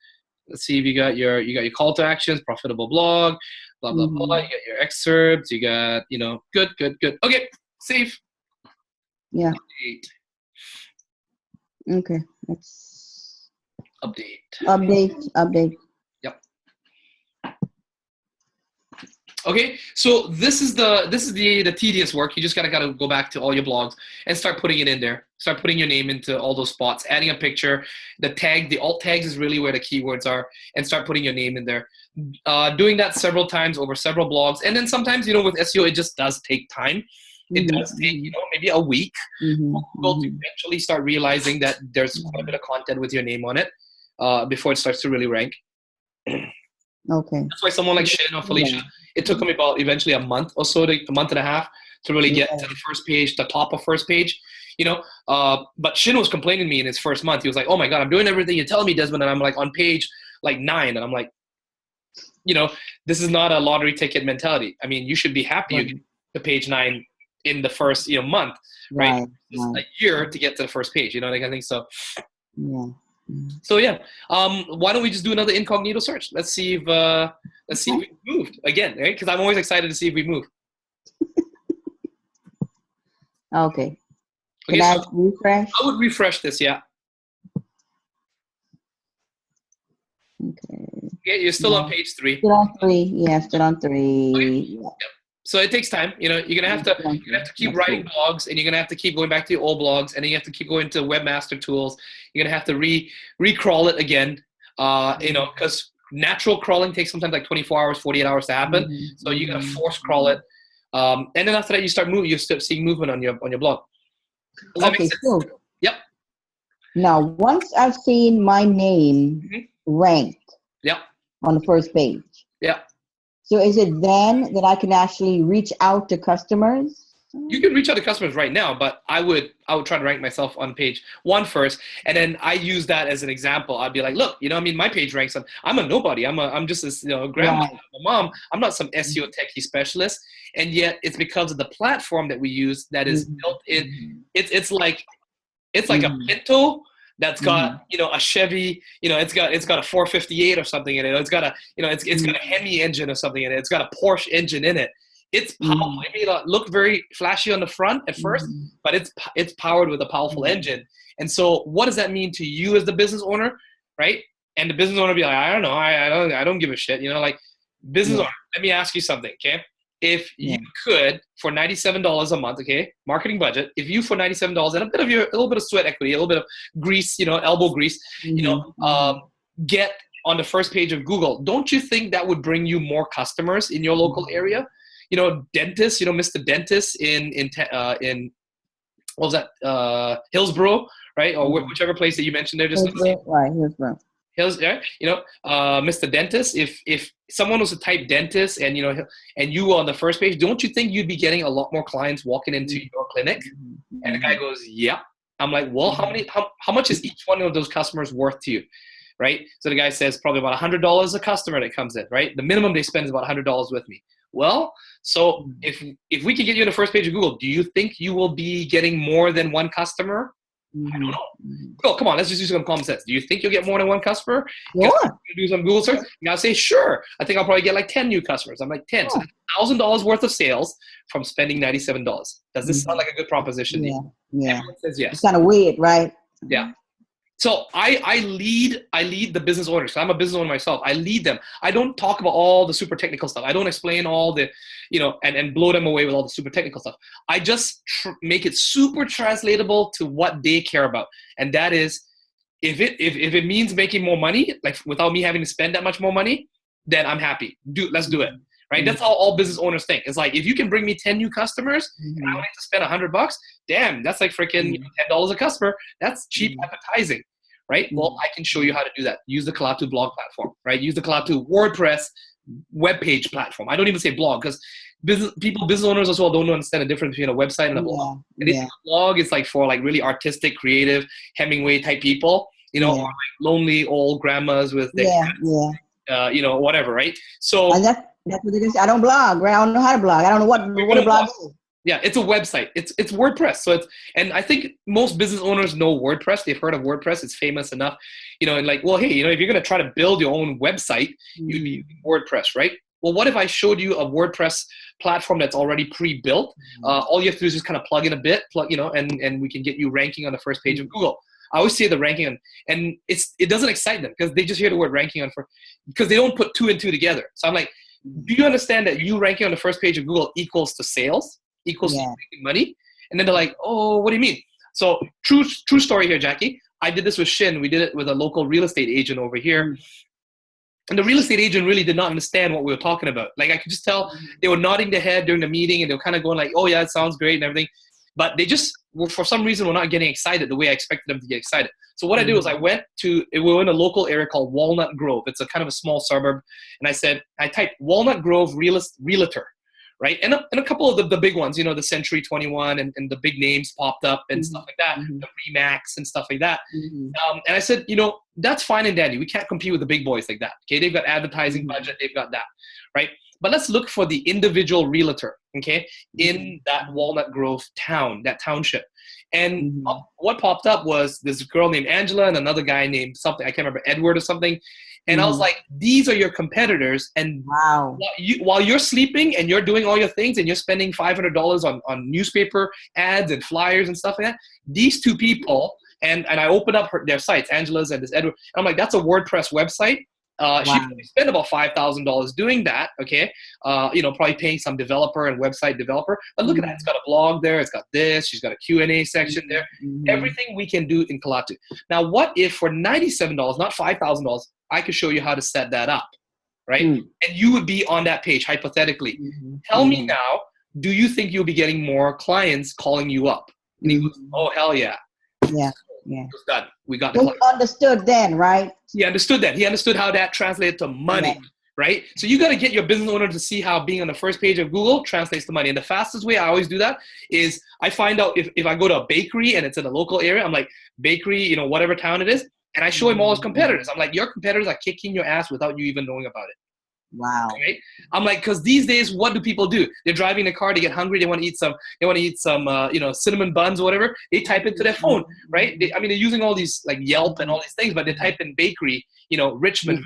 Let's see if you got your call to actions, profitable blog, blah blah blah. You got your excerpts. You got, you know, good. Okay, save. Yeah. Update. Okay. Let's update. Yep. Okay, so this is the tedious work. You just gotta go back to all your blogs and start putting it in there. Start putting your name into all those spots, adding a picture. The alt tags is really where the keywords are, and start putting your name in there. Doing that several times over several blogs, and then sometimes, you know, with SEO, it just does take time. It does take, you know, maybe a week for Google to eventually start realizing that there's quite a bit of content with your name on it before it starts to really rank. Okay. That's why someone like Shin or Felicia, it took them about eventually a month or so, a month and a half, to really get to the first page, the top of first page, you know. But Shin was complaining to me in his first month. He was like, "Oh my God, I'm doing everything you're telling me, Desmond," and I'm like on page like 9, and I'm like, you know, this is not a lottery ticket mentality. I mean, you should be happy you get to page 9 in the first, you know, month, right? It's a year to get to the first page, you know, like I think so. Yeah. So yeah, why don't we just do another incognito search? Let's see if we moved again, right? Because I'm always excited to see if we move. Okay. Can I refresh? I would refresh this, yeah. Okay. Yeah, you're still on page 3. Still on 3. Yeah, still on 3. Okay. Yeah. Yep. So it takes time. You know, you're gonna have to keep writing blogs, and you're gonna have to keep going back to your old blogs, and then you have to keep going to Webmaster Tools. You're gonna have to re-crawl it again. You know, because natural crawling takes sometimes like 24 hours, 48 hours to happen. So you gotta force crawl it. And then after that, you start seeing movement on your blog. Does that make sense? Cool. Yep. Now, once I've seen my name ranked on the first page. Yeah. So is it then that I can actually reach out to customers? You can reach out to customers right now, but I would try to rank myself on page 1 first, and then I use that as an example. I'd be like, look, you know, I mean, my page ranks on. I'm a nobody. I'm just this, you know, grandma, a mom. I'm not some SEO techie specialist, and yet it's because of the platform that we use that is built in. It's like a Pinto that's got, you know, a Chevy, you know, it's got a 458 or something in it. It's got a, you know, it's got a Hemi engine or something in it. It's got a Porsche engine in it. It's powerful. It may not look very flashy on the front at first, but it's powered with a powerful engine. And so what does that mean to you as the business owner, right? And the business owner be like, I don't know, I don't give a shit, you know, like business owner. Let me ask you something, okay? If you could, for $97 a month, okay, marketing budget, if you for $97 and a little bit of sweat equity, a little bit of grease, you know, elbow grease, you know, get on the first page of Google, don't you think that would bring you more customers in your local area? You know, dentists, you know, Mr. Dentist in what was that, Hillsborough, right? Or whichever place that you mentioned there just now. Right, Hillsborough. Yeah, you know, Mr. Dentist. If someone was to type dentist and, you know, and you were on the first page, don't you think you'd be getting a lot more clients walking into your clinic? And the guy goes, "Yep." I'm like, "Well, how much is each one of those customers worth to you?" Right? So the guy says probably about $100 a customer that comes in, right? The minimum they spend is about $100 with me. Well, so if we can get you on the first page of Google, do you think you will be getting more than one customer? I don't know. Oh, come on, let's just use some common sense. Do you think you'll get more than one customer? Sure. Do some Google search. You gotta say, sure. I think I'll probably get like 10 new customers. I'm like 10. Sure. So that's $1,000 worth of sales from spending $97. Does this sound like a good proposition? Yeah. Everyone says yes. It's kind of weird, right? Yeah. So I lead the business owners. So I'm a business owner myself. I lead them. I don't talk about all the super technical stuff. I don't explain all the, you know, and blow them away with all the super technical stuff. I just make it super translatable to what they care about. And that is, if it means making more money, like without me having to spend that much more money, then I'm happy. Let's do it. Right? That's how all business owners think. It's like, if you can bring me 10 new customers and I only have to spend $100, damn, that's like freaking $10 a customer. That's cheap advertising, right? Well, I can show you how to do that. Use the Kalatu blog platform, right? Use the Kalatu WordPress webpage platform. I don't even say blog, because business owners as well don't understand the difference between a website and a blog. And a blog is like for like really artistic, creative, Hemingway type people, you know, or like lonely old grandmas with their you know, whatever, right? So and that's what it is. I don't blog, right? I don't know how to blog. I don't know what a blog is. Yeah, it's a website. It's WordPress. So and I think most business owners know WordPress. They've heard of WordPress. It's famous enough, you know, and like, well, hey, you know, if you're going to try to build your own website, you'd be using WordPress, right? Well, what if I showed you a WordPress platform that's already pre-built? All you have to do is just kind of plug in a bit, you know, and we can get you ranking on the first page of Google. I always say the ranking, and it doesn't excite them because they just hear the word ranking because they don't put two and two together. So I'm like, do you understand that you ranking on the first page of Google equals to sales, equals to making money? And then they're like, oh, what do you mean? So true story here, Jackie. I did this with Shin. We did it with a local real estate agent over here. And the real estate agent really did not understand what we were talking about. Like, I could just tell they were nodding their head during the meeting, and they were kind of going like, oh yeah, it sounds great and everything. But they just were, for some reason, were not getting excited the way I expected them to get excited. So what I did was we were in a local area called Walnut Grove. It's a kind of a small suburb. And I typed Walnut Grove Realtor, right? And a couple of the big ones, you know, the Century 21 and the big names popped up and stuff like that, the Remax and stuff like that. And I said, you know, that's fine and dandy. We can't compete with the big boys like that. Okay, they've got advertising budget, they've got that, right? But let's look for the individual realtor, okay, in that Walnut Grove town, that township. And what popped up was this girl named Angela and another guy named something, I can't remember, Edward or something. And I was like, these are your competitors. And while you're sleeping and you're doing all your things and you're spending $500 on newspaper ads and flyers and stuff like that, these two people, and I opened up their sites, Angela's and this Edward. And I'm like, that's a WordPress website. She probably spent about $5,000 doing that, okay? You know, probably paying some developer and website developer. But look at that. It's got a blog there. It's got this. She's got a Q&A section there. Everything we can do in Kalatu. Now, what if for $97, not $5,000, I could show you how to set that up, right? And you would be on that page, hypothetically. Tell me now, do you think you'll be getting more clients calling you up? And he goes, oh, hell yeah. Yeah. It was done. We got the client. He understood then, right? He understood that. He understood how that translated to money, right? So you got to get your business owner to see how being on the first page of Google translates to money. And the fastest way I always do that is I find out if I go to a bakery and it's in a local area, I'm like, bakery, you know, whatever town it is, and I show him all his competitors. I'm like, your competitors are kicking your ass without you even knowing about it. Wow. Right? I'm like, because these days, what do people do? They're driving the car, they get hungry, they want to eat some, you know, cinnamon buns or whatever. They type into their phone, right? They're using all these like Yelp and all these things, but they type in bakery, you know, Richmond,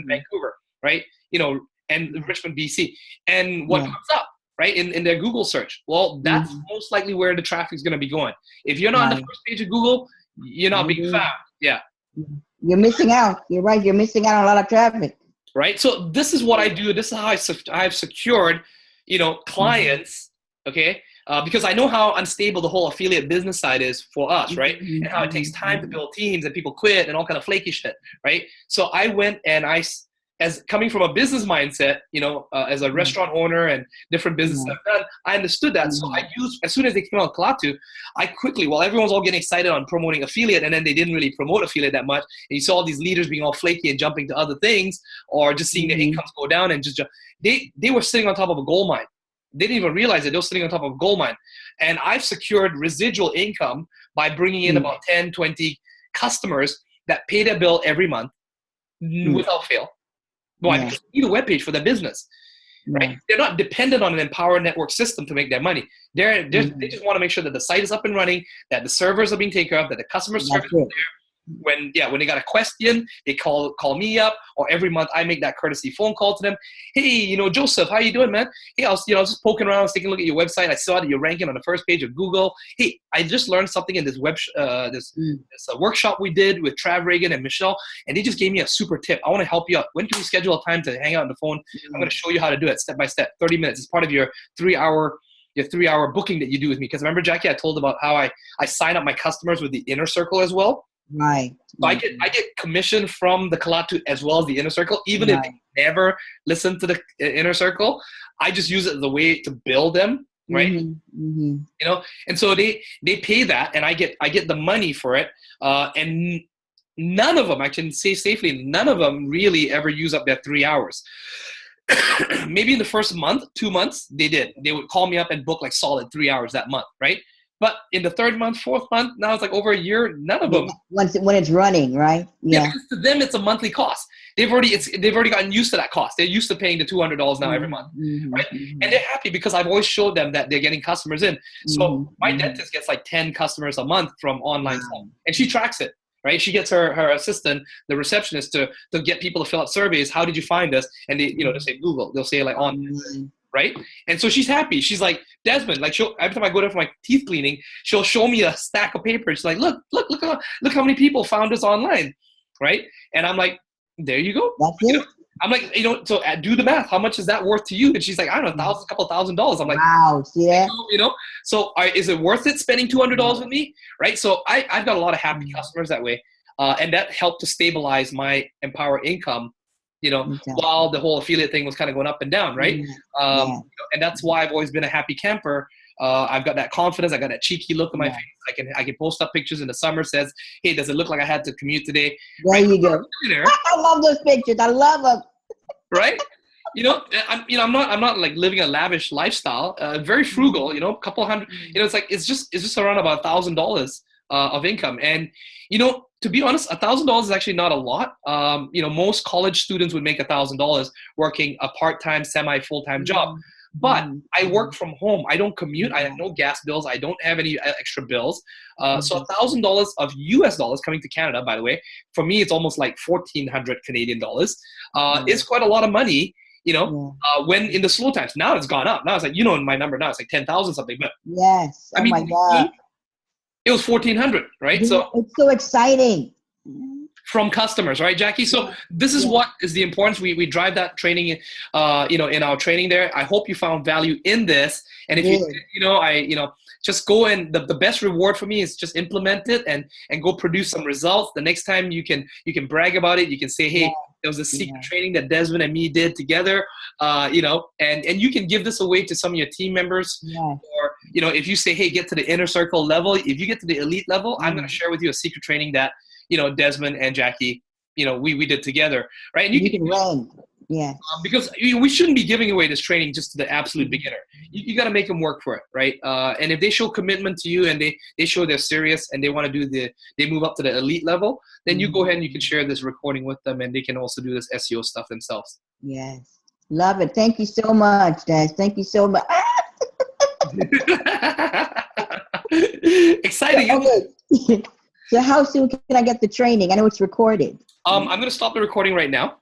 Vancouver, right? You know, and Richmond, BC. And what comes up, right, in their Google search? Well, that's most likely where the traffic is going to be going. If you're not on the first page of Google, you're not being found. Yeah. You're missing out. You're right. You're missing out on a lot of traffic. Right. So this is what I do. This is how I've secured, you know, clients, okay, because I know how unstable the whole affiliate business side is for us, right? Mm-hmm. And how it takes time to build teams and people quit and all kind of flaky shit, right? So I went and as coming from a business mindset, as a restaurant owner and different businesses I've done, I understood that. So I used, as soon as they came out Kalatu, I quickly, while everyone's all getting excited on promoting affiliate, and then they didn't really promote affiliate that much, and you saw all these leaders being all flaky and jumping to other things, or just seeing their incomes go down and they were sitting on top of a gold mine. They didn't even realize it. They were sitting on top of a gold mine. And I've secured residual income by bringing in about 10, 20 customers that pay their bill every month without fail. Why? Because they need a webpage for their business, right? They're not dependent on an Empower Network system to make their money. They just want to make sure that the site is up and running, that the servers are being taken care of, that the customer service is there. When they got a question, they call me up, or every month I make that courtesy phone call to them. Hey, Joseph, how you doing, man? Hey, I was just poking around, I was taking a look at your website. I saw that you're ranking on the first page of Google. Hey, I just learned something in this this workshop we did with Trav Reagan and Michelle, and they just gave me a super tip. I want to help you out. When can we schedule a time to hang out on the phone? I'm going to show you how to do it step by step, 30 minutes. It's part of your 3-hour booking that you do with me. Because remember, Jackie, I told about how I sign up my customers with the Inner Circle as well. Right. So I get commission from the Kalatu as well as the Inner Circle, even if they never listen to the Inner Circle. I just use it as a way to build them, right? And so they pay that, and I get the money for it. And none of them, I can say safely, none of them really ever use up their 3 hours. Maybe in the first month, 2 months, they did. They would call me up and book like solid 3 hours that month, right? But in the third month, fourth month, now it's like over a year, none of them. When it's running, right? Yeah, because to them it's a monthly cost. They've already gotten used to that cost. They're used to paying the $200 now every month, right? And they're happy because I've always showed them that they're getting customers in. So my dentist gets like 10 customers a month from online stuff, and she tracks it, right? She gets her assistant, the receptionist, to get people to fill out surveys. How did you find us? And they say Google. They'll say like on. Right? And so she's happy. She's like, Desmond, like every time I go there for my teeth cleaning, she'll show me a stack of papers. She's like, look how many people found us online. Right? And I'm like, there you go. That's it. I'm like, so do the math. How much is that worth to you? And she's like, I don't know, a couple $1,000s. I'm like, wow, see that? So is it worth it spending $200 with me? Right? So I've got a lot of happy customers that way. And that helped to stabilize my Empower income, while the whole affiliate thing was kind of going up and down, right? And that's why I've always been a happy camper. I've got that confidence. I got that cheeky look on my face. I can post up pictures in the summer. Says, hey, does it look like I had to commute today? There you go. I love those pictures. I love them. Right? I'm not like living a lavish lifestyle. Very frugal. A couple hundred. It's just around about $1,000 of income. And to be honest, $1,000 is actually not a lot. Most college students would make $1,000 working a part-time, semi-full-time job. But I work from home. I don't commute. I have no gas bills. I don't have any extra bills. So $1,000 of US dollars coming to Canada, by the way, for me, it's almost like 1,400 Canadian dollars. It's quite a lot of money. When in the slow times. Now it's gone up. Now it's like, my number now, it's like 10,000 something. But yes. Oh my God. It was 1,400, right? Yeah, so it's so exciting. From customers, right, Jackie? So this is what is the importance. We drive that training, in our training there. I hope you found value in this. And if you just go and the best reward for me is just implement it and go produce some results. The next time you can brag about it. You can say, hey, there was a secret training that Desmond and me did together, and you can give this away to some of your team members. Or, if you say, hey, get to the Inner Circle level. If you get to the elite level, I'm going to share with you a secret training that, Desmond and Jackie, we did together, right? And you can run. Yeah. Because we shouldn't be giving away this training just to the absolute beginner. You got to make them work for it, right? And if they show commitment to you and they show they're serious and they want to they move up to the elite level, then you go ahead and you can share this recording with them, and they can also do this SEO stuff themselves. Yes. Love it. Thank you so much, Des. Thank you so much. Exciting. Okay. So how soon can I get the training? I know it's recorded. I'm going to stop the recording right now.